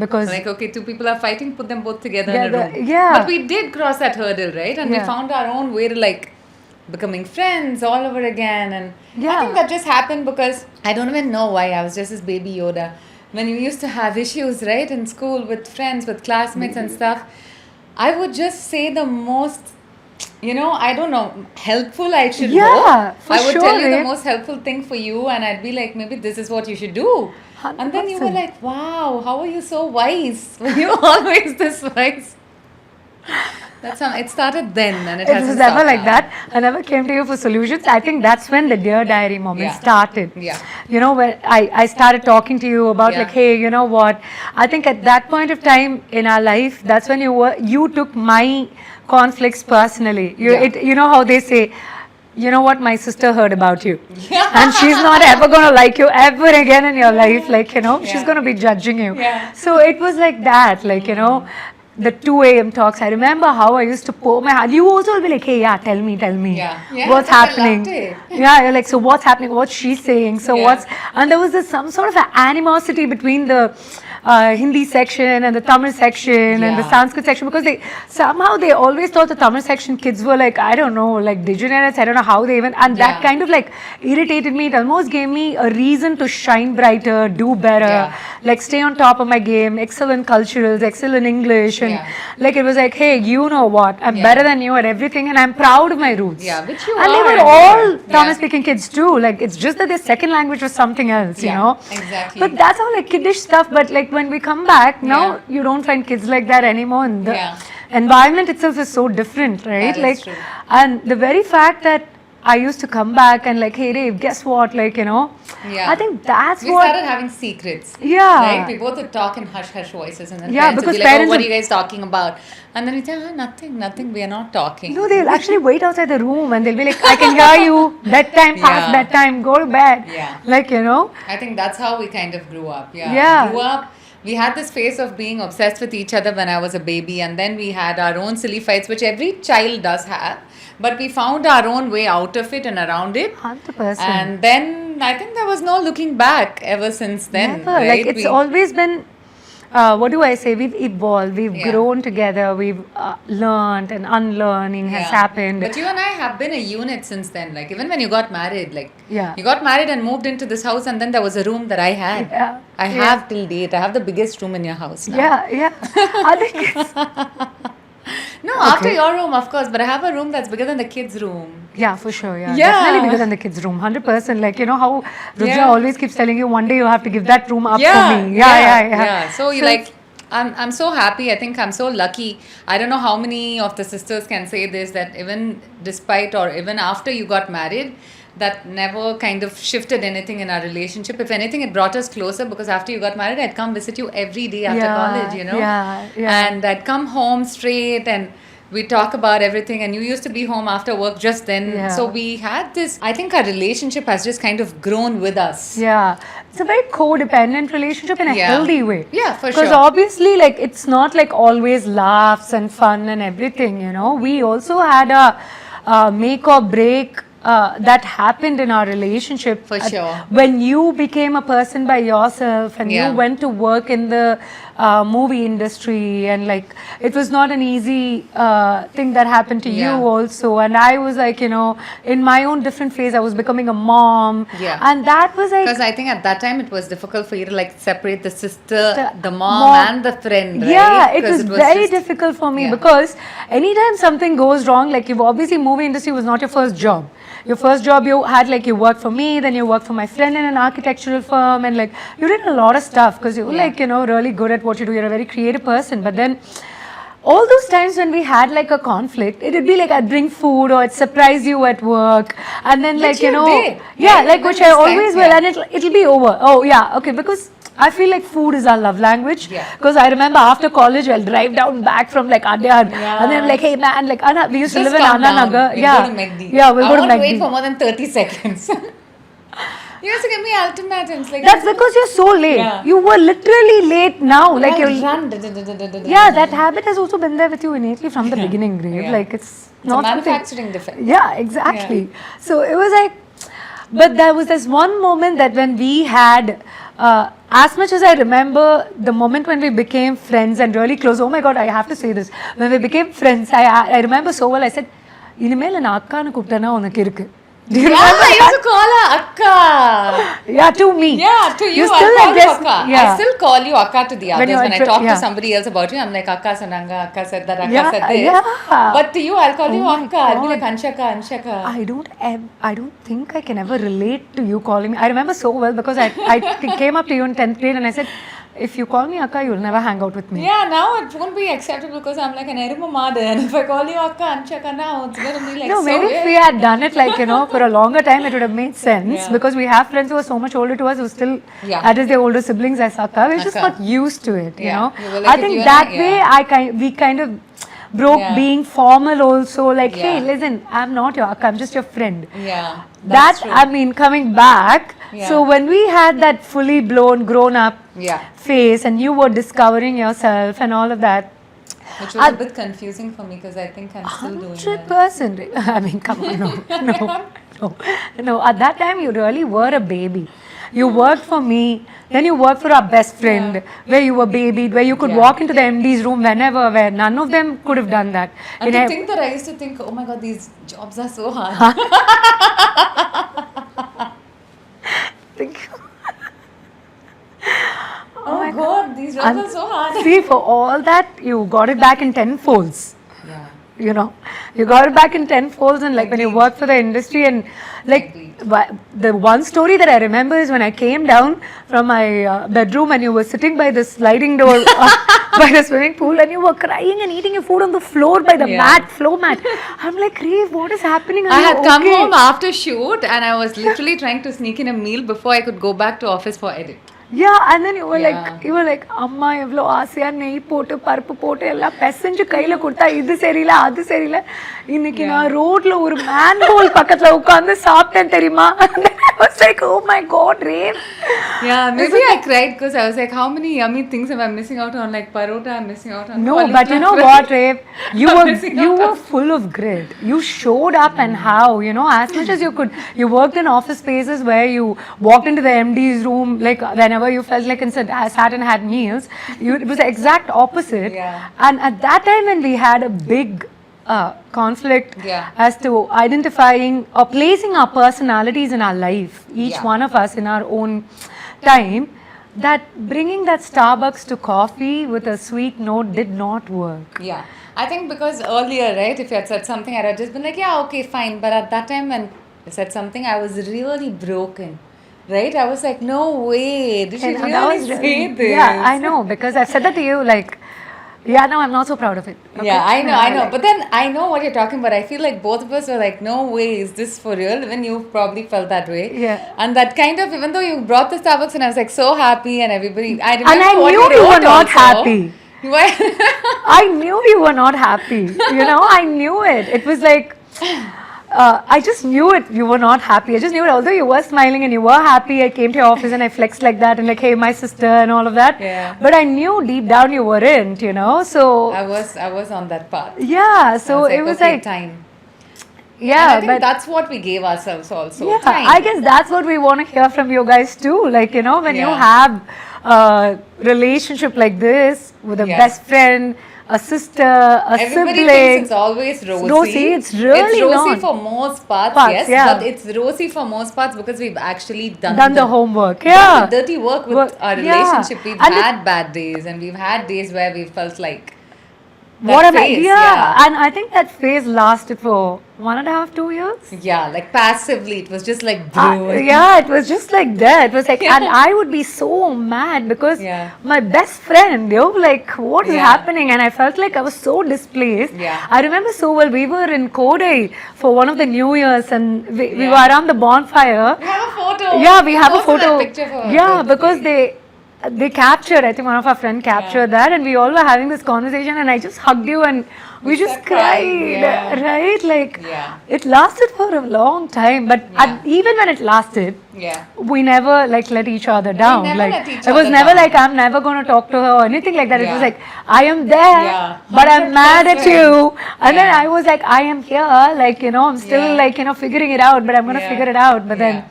Because Like, okay, 2 people are fighting, put them both together in a Yeah, room. yeah. But we did cross that hurdle, right? And we Yeah. found our own way to like becoming friends all over again. And I Yeah. think that just happened because I don't even know why. I was just this baby Yoda. When we used to have issues, right, in school with friends, with classmates and stuff, I would just say the most, you know, I don't know, helpful I should Yeah, hope. for I would tell you sure, the eh? most helpful thing for you, and I'd be like, maybe this is what you should do. And then you were 100%. like, wow, how are you so wise? Were you always this wise? That's how it started then, and it it hasn't was never stopped like now. that. I never came to you for solutions. I think that's when the Dear Diary moment Yeah. started. Yeah. You know, when I started talking to you about Yeah. like, hey, you know what? I think at that point of time in our life, that's when you took my conflicts personally. Yeah. You know how they say, you know what, my sister heard about you. Yeah. And she's not ever going to like you ever again in your life. Like, you know, she's Yeah. going to be judging you. Yeah. So it was like that, like, you know, the 2 a.m. talks. I remember how I used to pour my heart. You also will be like, hey, yeah, tell me. Yeah. Yeah, What's I loved happening? it. Yeah, you're like, so what's happening? What's she saying? So Yeah. and there was some sort of an animosity between the Hindi section and the Tamil section and the Yeah. Sanskrit section because they always thought the Tamil section kids were like, I don't know, like degenerates. I don't know how they even, and that Yeah. kind of like irritated me. It almost gave me a reason to shine brighter, do better, Yeah. like stay on top of my game, excel in culturals, excel in English. And Yeah. like it was like, hey, you know what? I'm Yeah. better than you at everything and I'm proud of my roots. Yeah, which you And they are, were and all you are. Tamil Yeah. speaking kids too. Like it's just that their second language was something else, you Yeah, know? exactly. But that's all like kiddish stuff. But like when we come back, now Yeah. you don't find kids like that anymore. And the Yeah. environment itself is so different, right? That is like, true. and the very fact that I used to come back and like, hey Dave, guess what? Like, you know, Yeah. I think that's We what. started having secrets. Yeah. Right? We both would talk in hush hush voices, and then Yeah, parents would because be like, parents oh, what are would- you guys talking about? And then we say, nothing, we are not talking. No, they'll actually wait outside the room and they'll be like, I can hear you. Bedtime, past Yeah. bedtime, go to bed. Yeah. Like, you know. I think that's how we kind of grew up. Yeah. Yeah. Grew up. We had this phase of being obsessed with each other when I was a baby, and then we had our own silly fights, which every child does have. But we found our own way out of it and around it. 100%. And then I think there was no looking back ever since then. Never. Right? Like, it's always been, what do I say? We've evolved, we've Yeah. grown together, we've learned and unlearning has happened. But you and I have been a unit since then. Like, even when you got married, like, Yeah. you got married and moved into this house, and then there was a room that I had. Yeah. I have till date. I have the biggest room in your house now. Yeah. I think it's, No, after your room, of course, but I have a room that's bigger than the kids' room. yeah, for sure. Yeah. Yeah. Definitely bigger than the kids' room. 100%. Like, you know how Rudra Yeah. always keeps telling you one day you have to give that room up for me. Yeah. So you like, I'm so happy. I think I'm so lucky. I don't know how many of the sisters can say this, that even despite or even after you got married, that never kind of shifted anything in our relationship. If anything, it brought us closer, because after you got married, I'd come visit you every day after college, you know. Yeah. And I'd come home straight and we talk about everything, and you used to be home after work just then. Yeah. So we had this, I think our relationship has just kind of grown with us. Yeah. It's a very codependent relationship in a Yeah. healthy way. Yeah, for Because sure. obviously, like, it's not like always laughs and fun and everything, you know. We also had a make or break that happened in our relationship. For sure. When you became a person by yourself and Yeah. you went to work in the movie industry, and like, it was not an easy thing that happened to Yeah. you also. And I was like, you know, in my own different phase, I was becoming a mom. Yeah. And that was like, Because I think at that time it was difficult for you to like separate the sister, the mom, Mom. and the friend, right? yeah, it Because was very just- difficult for me Yeah. because anytime something goes wrong, like, you've obviously, movie industry was not your first job. Your first job you had, like, you worked for me, then you worked for my friend in an architectural firm, and like, you did a lot of stuff because you were like, you know, really good at what you do. You're a very creative person. But then all those times when we had like a conflict, it'd be like, I'd bring food or I'd surprise you at work, and then like, you you know, did, yeah, right? like, When which I these always times, will, yeah. and it'll be over. Oh yeah, okay, because I feel like food is our love language. Yeah. Because I remember after college, I'll drive down back from like Adyar, and then I'm like, hey man, like, Anna, we used to Just live in calm Anna down. Nagar. We'll Yeah, go to McD. yeah, we'll I go to won't McD. wait for more than 30 seconds. You used to give me ultimatums. Like, That's because you're so late. Yeah. You were literally late now. Like, I'll you're. run. Yeah, that habit has also been there with you innately from the beginning, Grave. Yeah. Like, it's It's a not something- manufacturing defect. Yeah, exactly. So it was like, but there was this one moment that when we had, as much as I remember the moment when we became friends and really close, oh my God, I have to say this. When we became friends, I remember so well, I said, இனிமேல் நான் அக்கான்னு கூப்பிட்டேன்னா உனக்கு இருக்கு. Do you Yeah, remember? I used to call her Akka. Yeah, to me. Yeah, to you, I still call like you this. Akka. Yeah. I still call you Akka to the others. you When I are talk to yeah. somebody else about you, I'm like, Akka Sananga, Akka said that, Akka Yeah, said this. yeah. But to you, I'll call you Oh my Akka. I'll be God. like, Anshaka, Anshaka. I don't think I can ever relate to you calling me. I remember so well because I came up to you in 10th grade and I said, if you call me Akka, you'll never hang out with me. Yeah, now it won't be acceptable because I'm like an Erumamada. And if I call you Akka, Anshaka now, it's going to be like No, so maybe if weird. we had done it like, you know, for a longer time, it would have made sense Yeah. because we have friends who are so much older to us who still, Yeah. that is their older siblings as Akka. We're just Akka. not used to it, you Yeah. know. You were like, I if think you and that I- way we kind of broke Yeah. being formal also. Like, hey, Yeah. listen, I'm not your Akka, I'm just your friend. Yeah. That, that's true. I mean, coming back, Yeah. so when we had that fully blown, grown up Yeah. phase and you were discovering yourself and all of that, Which was a bit confusing for me because I think I'm still doing that. 100%. I mean, come on, no. At that time, you really were a baby. You worked for me, then you worked for our best friend, where you were babied, where you could Yeah. walk into the MD's room whenever, where none of them could have done that. And In to a- think that I used to think, oh my god, these jobs are so hard. think- Oh my god, these jobs are so hard. See, for all that, you got it back in 10 folds. Yeah. You know, You got it back in 10 folds, and like when you work for the industry, and like the one story that I remember is when I came down from my bedroom and you were sitting by the sliding door by the swimming pool, and you were crying and eating your food on the floor by the floor mat. I'm like, Reeve, what is happening? I had come home after shoot and I was literally trying to sneak in a meal before I could go back to office for edit. Yeah, and then you were like, Amma, evlo aasya nei potu parpu potu ella passenger kaila kudta idu serila adu serila inniki na road la oru manhole pakkathula ukkandu saapten theriyuma. I was like, oh my god, Rev. Yeah, maybe I cried because I was like, how many yummy things am I missing out on? Like parota, I'm missing out on. No, but you know what, Rev? You were full of grit. You showed up and how, you know, as much as you could. You worked in office spaces where you walked into the MD's room, like whenever you felt like sat and had meals. It was the exact opposite. Yeah. And at that time when we had a big conflict as to identifying or placing our personalities in our life, each one of us in our own time, that bringing that Starbucks to coffee with a sweet note did not work. Yeah. I think because earlier, right, if you had said something, I'd have just been like, yeah, okay, fine. But at that time when you said something, I was really broken. Right? I was like, no way. Did she really say this? Yeah, I know. Because I've said that to you, like, yeah, no, I'm not so proud of it. Okay? Yeah, I know. Like, but then I know what you're talking about. I feel like both of us were like, no way, is this for real? Even you probably felt that way. Yeah. And that kind of, even though you brought the Starbucks and I was like so happy and everybody, I remember and I what knew you you were wrote not also. happy. Why? I knew you were not happy. You know, I knew it. It was like, I just knew it. You were not happy. I just knew it. Although you were smiling and you were happy, I came to your office and I flexed like that and like, hey, my sister and all of that. Yeah. But I knew deep down you weren't, you know. So I was on that path. yeah. So it was okay, like time. yeah. And I think but that's what we gave ourselves also. yeah, Time. I guess that's what we want to hear from you guys too. Like, you know, when you have a relationship like this with a best friend, a sister, a Everybody sibling. thinks it's always rosy. No, see, it's really rosy not. for most parts, yes. yeah. But it's rosy for most parts because we've actually Done the homework. done Yeah. the dirty work with our yeah. relationship. We've And had bad days and we've had days where we felt like what that am I? phase, Yeah. And I think that phase lasted for 1.5, 2 years. Yeah, like passively, it was just like brewing. Yeah, it was just like that. It was like, and I would be so mad because my best friend, like, what is happening? And I felt like I was so displaced. Yeah. I remember so well, we were in Kodai for one of the New Years and we were around the bonfire. We have a photo. Yeah, we have a Posted photo. that picture for Yeah, because they captured, I think one of our friends captured that, and we all were having this conversation and I just hugged you and we just cried, right? Like, it lasted for a long time, but even when it lasted, we never like let each other down. never Like, let each it was other never down. like I'm never going to talk to her or anything like that. It was like, I am there, but I'm 100%. mad at you. And then I was like, I am here, like, you know, I'm still like, you know, figuring it out, but I'm going to figure it out. But then,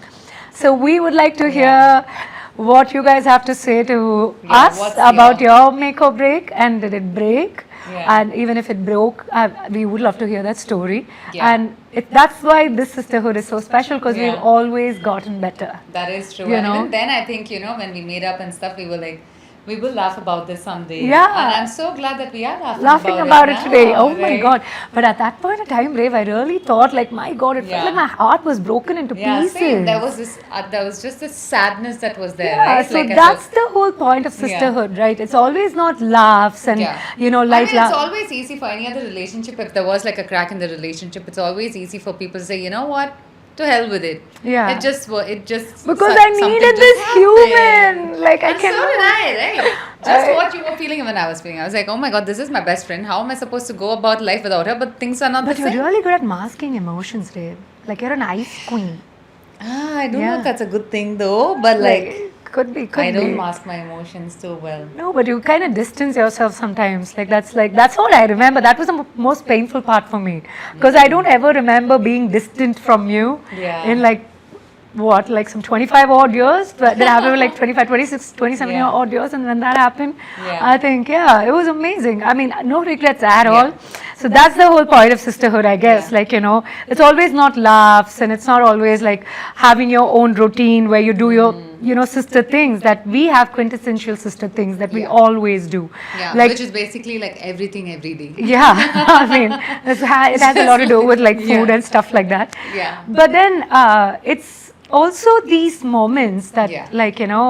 so we would like to hear what you guys have to say to us about your make or break, and did it break? And even if it broke, we would love to hear that story. And that's why this sisterhood is so special, because we've always gotten better. That is true. You And know? even then, I think, you know, when we made up and stuff, we were like, we will laugh about this someday. Yeah. And I'm so glad that we are Laughing about it now, today. Oh my right? God. But at that point in time, Rave, I really thought like, my God, it felt like my heart was broken into pieces. Same. There was just this sadness that was there, Yeah, right? so Like, that's the whole point of sisterhood, right? It's always not laughs and, you know, light it's laughs. always easy for any other relationship. If there was like a crack in the relationship, it's always easy for people to say, you know what? To hell with it. Yeah. It just Because I needed this human. Like, I and can. so did I, right? Just what you were feeling and when I was feeling. I was like, oh my God, this is my best friend. How am I supposed to go about life without her? But things are not But the you're same. really good at masking emotions, Rave. Like, you're an ice queen. I don't know if that's a good thing though, but like could be. I don't mask my emotions too well. No, but you kind of distance yourself sometimes. That's what I remember. That was the most painful part for me, because I don't ever remember being distant from you in like some 25 odd years. That happened like 25, 26, 27 odd years, and when that happened, I think it was amazing. I mean, no regrets at all. So that's the whole point of sisterhood, I guess. Yeah. Like, you know, it's always not laughs, and it's not always like having your own routine where you do your, you know, sister things. That we have quintessential sister things that we Yeah. always do. Yeah, Like, which is basically like everything every day. yeah, I mean, it has a lot to do with like food Yeah. and stuff like that. Yeah. But then it's also these moments that, Yeah. like, you know,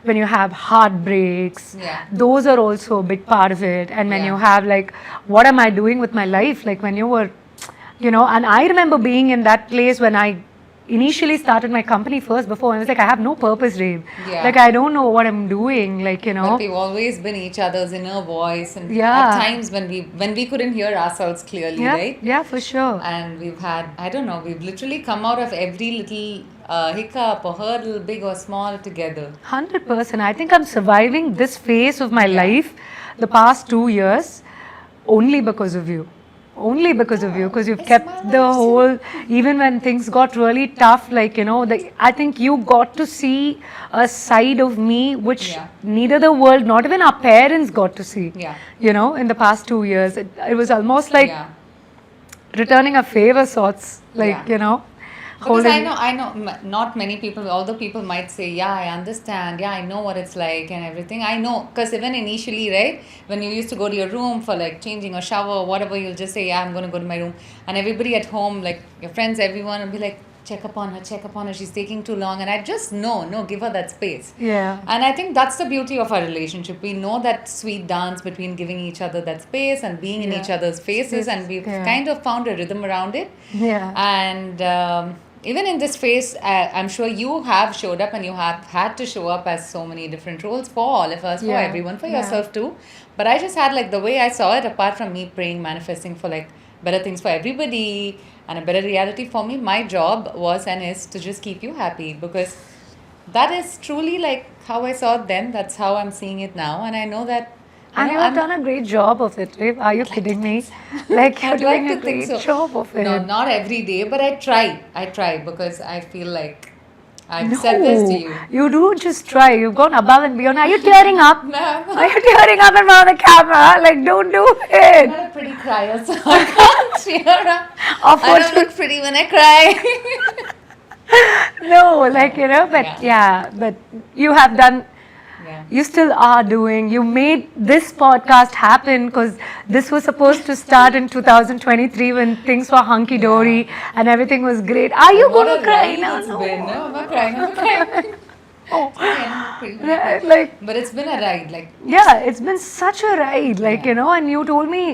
when you have heartbreaks, Yeah. those are also a big part of it. And when Yeah. you have like, what am I doing with my life? Like when you were, you know, and I remember being in that place when I initially started my company first before, and I was like, I have no purpose, Dave. Yeah. Like, I don't know what I'm doing, like, you know. But we've always been each other's inner voice, and Yeah. at times when we couldn't hear ourselves clearly, Yeah, right? yeah, for sure. And we've had, I don't know, we've literally come out of every little hiccup or hurdle, big or small, together. 100%. I think I'm surviving this phase of my life, the past 2 years, only because of you. Only because of you, because you've kept the whole, even when things got really tough, like, you know, I think you got to see a side of me which Yeah. neither the world, not even our parents got to see. Yeah. You know, in the past 2 years. It was almost like Yeah. returning a favor sorts, like, Yeah. you know. Because I know, not many people, although people might say, yeah, I understand, yeah, I know what it's like and everything. I know, because even initially, right, when you used to go to your room for like changing or shower or whatever, you'll just say, yeah, I'm going to go to my room. And everybody at home, like your friends, everyone will be like, check up on her, she's taking too long. And I just know, no, give her that space. Yeah. And I think that's the beauty of our relationship. We know that sweet dance between giving each other that space and being in each other's faces, and we've kind of found a rhythm around it. Yeah. And even in this phase, I'm sure you have showed up, and you have had to show up as so many different roles for all of us, for Yeah. everyone, for Yeah. yourself too. But I just had like the way I saw it, apart from me praying, manifesting for like better things for everybody and a better reality for me, my job was and is to just keep you happy, because that is truly like how I saw it then. That's how I'm seeing it now. And I know that. And you have done a great job of it, Dave. Are you kidding me? Like, you're I'd like doing to a think great so. job of it. No, not every day, but I try. I try because I feel like I've said this to you. You do just try. You've gone above and beyond. Are you tearing up? No, Are you tearing up in front of the camera? Like, don't do I'm it. not a pretty crier, so I can't cheer up. I don't Unfortunately- look pretty when I cry. No, like, you know, but yeah, but you have done, Yeah. you still are doing, you made this podcast happen because this was supposed to start in 2023 when things were hunky-dory and everything was great. Are you What going a to cry ride now? it's No. been. No, I'm not crying. I'm not crying. Oh. Yeah, pretty- Yeah, like, But it's been a ride. Like, yeah, it's been such a ride, like, you know, and you told me,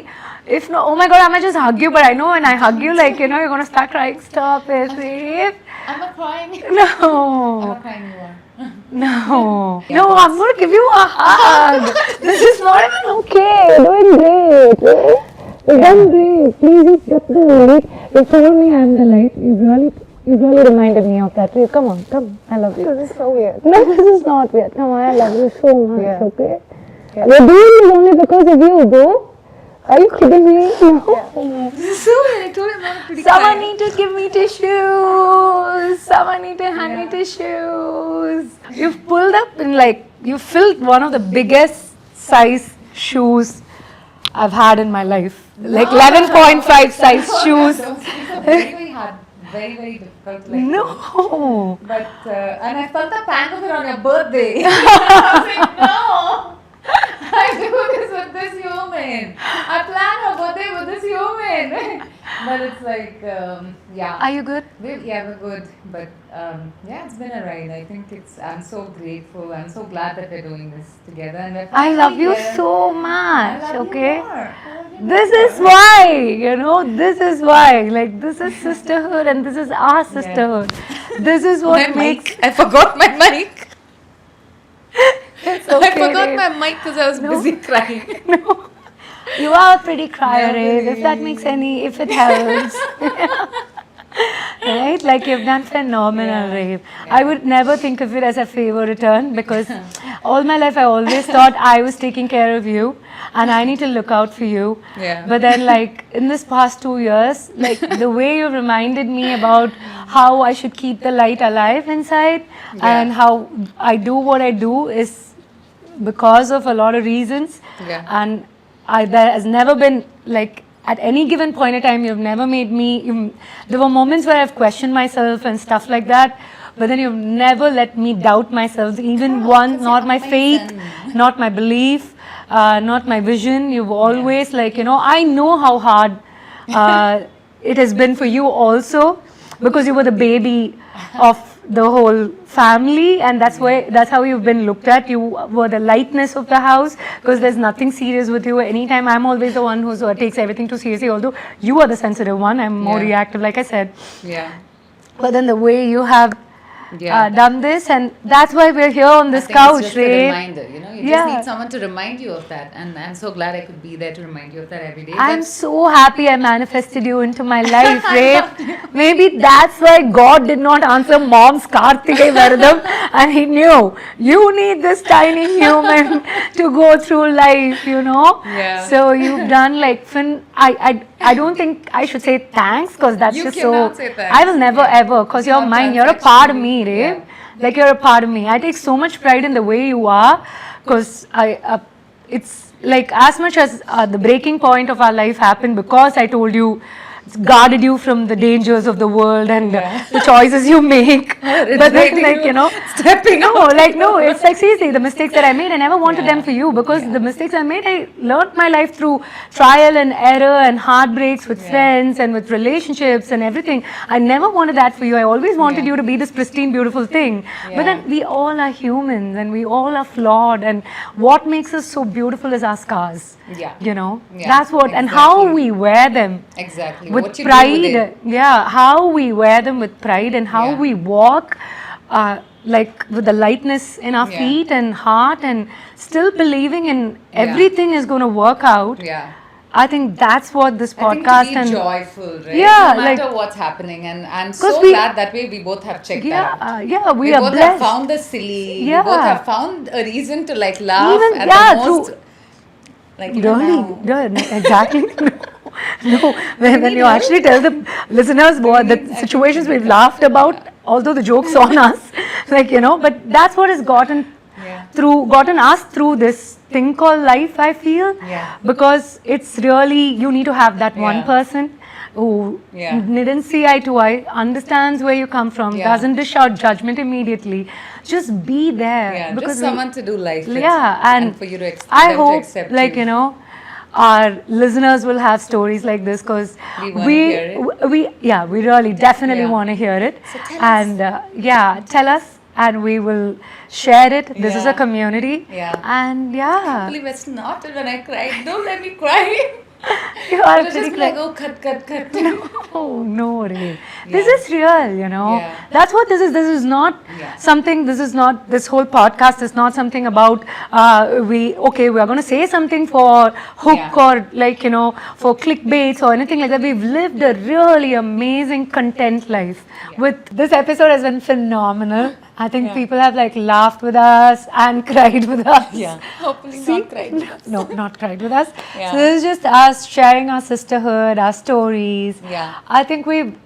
if no, oh my God, I might just hug you, but I know when I hug you, like, you know, you're going to start crying. Stop it, babe. I'm not crying. I'm No, not crying, you are. no, no, I'm going to give you a hug. This is not even okay. You're doing great. You've done great. Please, you get the light. You told me I'm the light. You really reminded me of that. Please, come on, come. I love you. This is so weird. No, this is not weird. Come on, I love you so much, Yeah. okay? We're doing this only because of you, bro. Are you kidding me? No. This is so weird. I told him I'm not a pretty Someone crier. need to give me tissues. Someone need to hand me tissues. You've pulled up in like, you filled one of the biggest size shoes I've had in my life. Like 11.5 size shoes. Very, very hard. Very, very difficult to let go. No. But, and I felt the pang of it on your birthday. I was like, no. I do this with this human. I plan her birthday with this human. But it's like, yeah. Are you good? Yeah, we're good. But yeah, it's been a ride. I think I'm so grateful. I'm so glad that we're doing this together. And we're I love finally you here. so I much, love you okay? more. I love you This more. is why, you know, this is why. Like, this is sisterhood and this is our sisterhood. This is My what makes. mic. I forgot my mic. It's okay, I forgot Dave. my mic because I was busy crying. No. You are a pretty crier, No, Dave, if that makes if it helps. Right? Like, you've done phenomenal, Rave. I would never think of it as a favor return because all my life I always thought I was taking care of you and I need to look out for you. Yeah. But then, like, in this past 2 years, like, the way you reminded me about how I should keep the light alive inside and how I do what I do is because of a lot of reasons. Yeah. And there has never been, like, at any given point in time, you've never made me, there were moments where I've questioned myself and stuff like that, but then you've never let me doubt myself, even once, not my faith, not my belief, not my vision. You've always like, I know how hard it has been for you also, because you were the baby of the whole family, and that's how you've been looked at. You were the lightness of the house, because there's nothing serious with you. Anytime I'm always the one who takes everything too seriously, although you are the sensitive one. I'm more reactive, like I said. Yeah. But then the way you have done this, and that's why we're here on this couch, it's just a reminder, you just need someone to remind you of that, and I'm so glad I could be there to remind you of that every day. I'm so happy I manifested you into my life, Ray. Maybe that's why God did not answer mom's Karthike Varadam, and he knew you need this tiny human to go through life, Yeah. So you've done like I don't think I should say thanks, because that's You just cannot so. say thanks. I will never ever, because you're mine. You're a part of me, Ray. Yeah. Like you're a part of me. I take so much pride in the way you are, because it's like as much as the breaking point of our life happened because I told you, guarded you from the dangers of the world and the choices you make. But then, like, stepping out. No, it's like seriously, the mistakes that I made, I never wanted them for you, because the mistakes I made, I learned my life through trial and error and heartbreaks with friends and with relationships and everything. I never wanted that for you. I always wanted you to be this pristine, beautiful thing. But then we all are humans and we all are flawed, and what makes us so beautiful is our scars. That's what, and how we wear them. Exactly. With what you pride, do with it. how we wear them with pride, and how we walk like with the lightness in our feet and heart, and still believing in everything is going to work out. I think that's what this podcast and joyful, right? Yeah, no matter what's happening, and I'm so glad that way we both have checked that. We both are blessed. have found the silly. We both have found a reason to like laugh Even, at the most. Like exactly. No, when you actually tell the listeners what the situations we've laughed about, although the joke's on us, but that's what has gotten us through this thing called life, I feel. Because it's really, you need to have that one person who didn't see eye to eye, understands where you come from, doesn't dish out judgment immediately. Just be there. Because just someone to do life with. And for you to I hope, our listeners will have stories like this, because we really definitely want to hear it. So tell us, and we will share it. This is a community. And I can't believe it's not when I cried. Don't let me cry. You are just like, oh, cut. No, Ray. This is real, That's what this is. This is not something, this whole podcast is not something about, we are going to say something for hook or for clickbaits or anything like that. We've lived a really amazing, content life. With this episode has been phenomenal. I think people have laughed with us and cried with us. Hopefully not cried with us. No, not cried with us. So this is just us sharing our sisterhood, our stories. I think we've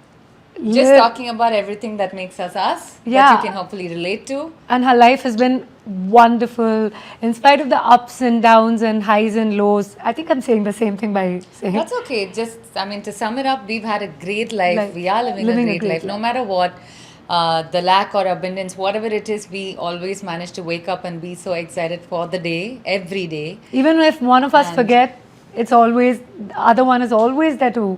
just talking about everything that makes us us, that you can hopefully relate to. And her life has been wonderful in spite of the ups and downs and highs and lows. I think I'm saying the same thing by saying. That's okay. Just, to sum it up, we've had a great life. We are living a great life. No matter what, the lack or abundance, whatever it is, we always manage to wake up and be so excited for the day, every day. Even if one of us forget, it's always, the other one is always there to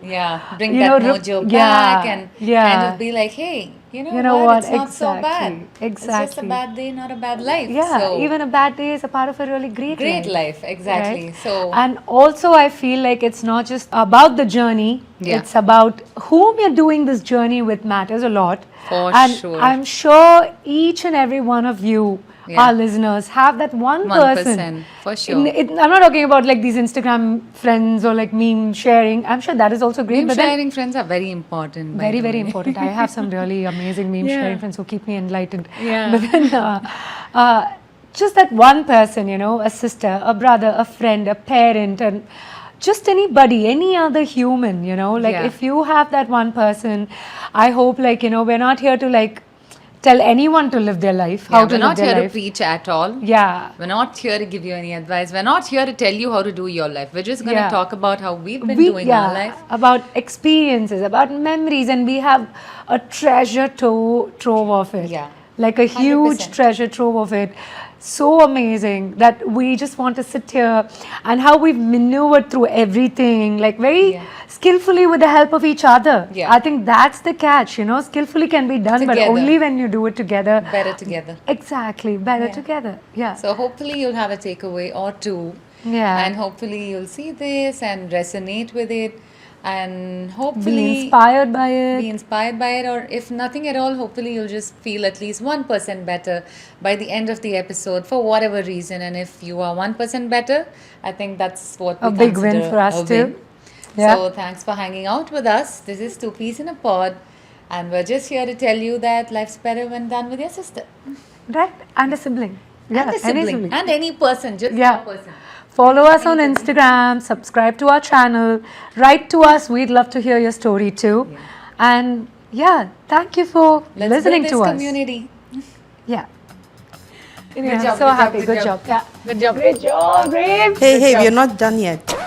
bring that mojo back and kind of be like, hey, you know what? It's not so bad. It's just a bad day, not a bad life. Even a bad day is a part of a really great life. Exactly. Right? So, and also I feel like it's not just about the journey, it's about whom you're doing this journey with matters a lot. Sure. I'm sure each and every one of you, our listeners, have that one person. For sure. I'm not talking about these Instagram friends or meme sharing. I'm sure that is also great. Meme but sharing friends are very important. Very, very important. I have some really amazing meme sharing friends who keep me enlightened. Yeah. But then just that one person, a sister, a brother, a friend, a parent, and just anybody, any other human, if you have that one person, I hope we're not here to tell anyone to live their life, how Yeah, to we're live not their here to life. preach at all. Yeah. We're not here to give you any advice. We're not here to tell you how to do your life. We're just going to Yeah. talk about how we've been doing our life. About experiences, about memories, and we have a treasure trove of it. Yeah. Like a huge 100%. treasure trove of it. So amazing that we just want to sit here and how we've maneuvered through everything, like very skillfully with the help of each other. Yeah. I think that's the catch, skillfully can be done, but Together. only when you do it together. Better together. Exactly, better together. Yeah. So hopefully you'll have a takeaway or two. Yeah. And hopefully you'll see this and resonate with it. And Be hopefully inspired by it. be inspired by it, or if nothing at all, hopefully you'll just feel at least 1% better by the end of the episode for whatever reason. And if you are 1% better, I think that's what we A big win consider for us a too. win. Yeah. So thanks for hanging out with us. This is Two Peas in a Pod, and we're just here to tell you that life's better when done with your sister. Right? And a sibling. Yeah, And a any sibling. And any person, just Yeah. a person. Follow us on Instagram, subscribe to our channel, write to us. We'd love to hear your story too. And yeah, thank you for Let's listening build to this us. community. Yeah. Good Yeah, job, so good happy. job, Good good job. Yeah. Good job. Great job, Rave. Hey, we're not done yet.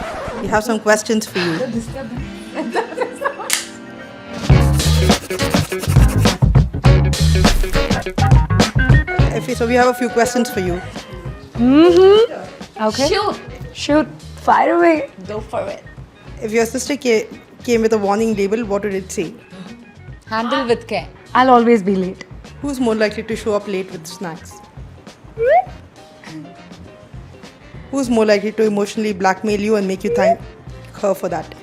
We have some questions for you. So we have a few questions for you. Okay. Shoot. Shoot. Fire away. Go for it. If your sister came with a warning label, what would it say? Handle with care. I'll always be late. Who's more likely to show up late with snacks? Who's more likely to emotionally blackmail you and make you thank her for that?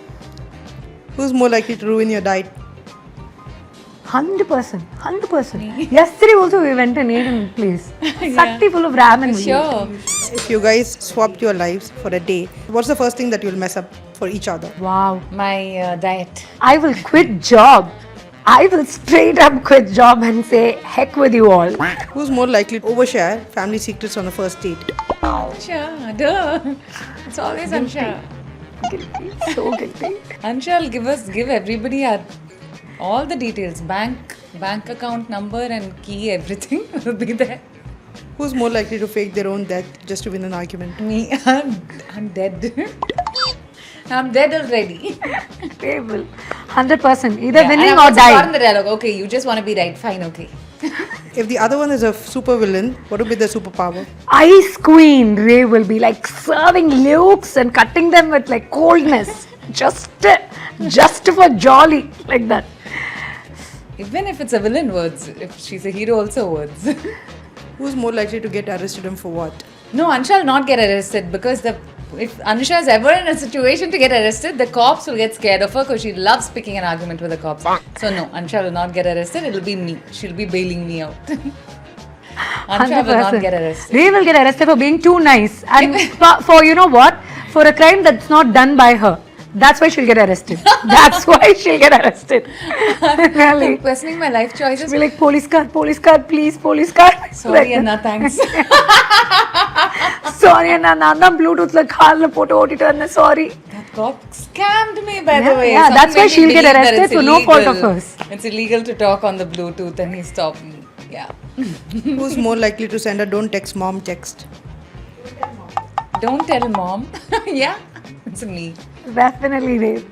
Who's more likely to ruin your diet? 100%. 100%. Yesterday also we went and ate in a place. Sakti full of ramen. we ate. Sure. If you guys swapped your lives for a day, what's the first thing that you'll mess up for each other? Wow. My diet. I will quit job. I will straight up quit job and say heck with you all. Who's more likely to overshare family secrets on a first date? Ansha, duh. It's always Ansha. Guilty. So guilty. Ansha will give everybody all the details. Bank account number and key, everything will be there. Who's more likely to fake their own death just to win an argument? Me, I'm dead. I'm dead already. They will. 100%. Either Yeah, winning and or I've also dying. gotten the dialogue. Okay, you just want to be right. Fine, okay. If the other one is a super villain, what would be their superpower? Ice Queen Ray will be like serving lukes and cutting them with like coldness. just for jolly. Like that. Even if it's a villain, words. If she's a hero, also words. Who's more likely to get arrested and for what? No, Ansha will not get arrested because if Anusha is ever in a situation to get arrested, the cops will get scared of her because she loves picking an argument with the cops. So no, Ansha will not get arrested. It'll be me. She'll be bailing me out. Ansha will not get arrested. Ray will get arrested for being too nice. And for you know what? For a crime that's not done by her. That's why she'll get arrested. That's why she'll get arrested. Really. I'm questioning my life choices. Be like, police car, please, police car. Sorry, Anna, thanks. Sorry, Anna, Nanda Bluetooth like car photo editor, sorry. That cop scammed me, by the Yeah, way. yeah, that's why Something she'll made me get believe that arrested it's for no fault of illegal. hers. It's illegal to talk on the Bluetooth and he stopped me. Yeah. Who's more likely to send a don't text mom text? Don't tell mom. Yeah, it's me. Definitely, Ray.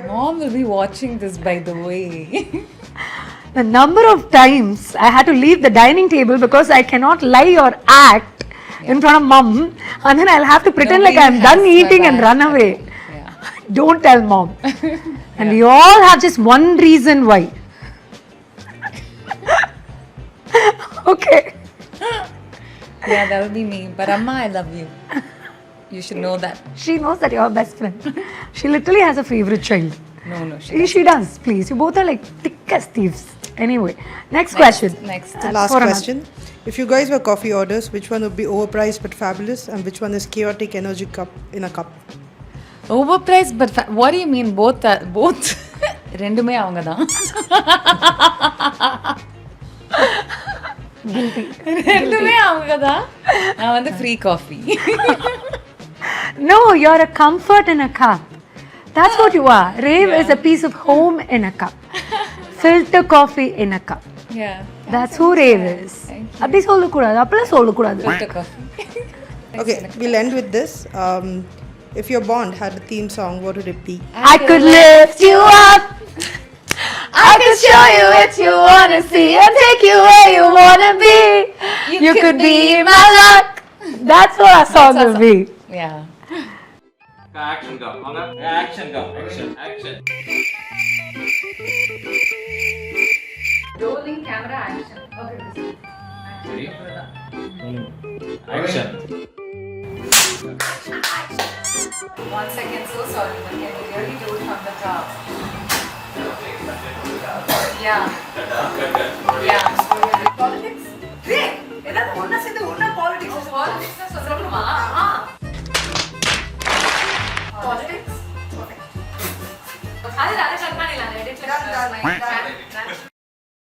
Mom will be watching this, by the way. The number of times I had to leave the dining table because I cannot lie or act in front of mom, and then I'll have to pretend like Nobody I'm done has my eating and back. run away. Yeah. Don't tell mom. And we all have just one reason why. Okay. Yeah, that will be me. But Amma, I love you. You should know that. She knows that you're her best friend. She literally has a favorite child. No, She does, please. You both are like thick as thieves. Anyway, next question. Next. Last for another. question. If you guys were coffee orders, which one would be overpriced but fabulous and which one is chaotic energy cup in a cup? Overpriced, but what do you mean? Both? ரெண்டுமே அவங்க தான். ரெண்டுமே அவங்க தான். நான் வந்து free coffee. No, you're a comfort in a cup. That's what you are. Rave is a piece of home in a cup. Filter coffee in a cup. Yeah. That's who Rave is. அப்படி சொல்லக்கூடாது அப்படிலாம் சொல்லக்கூடாது. Okay, we'll end with this. If your bond had a theme song, what would it be? I could lift you up. I could show you what you wanna see and take you where you wanna be. You could be my luck. That's what our song will be. Yeah. Action go. Action go. Action. Rolling camera action. Okay. Ready? Action. 1 second, so sorry, but can you really do it from the top? Yeah. Yeah. Politics? Hey, edha onna sidhu onna politics. Politics na solruma. Politics? Okay. Adi rada kalpanilla edit.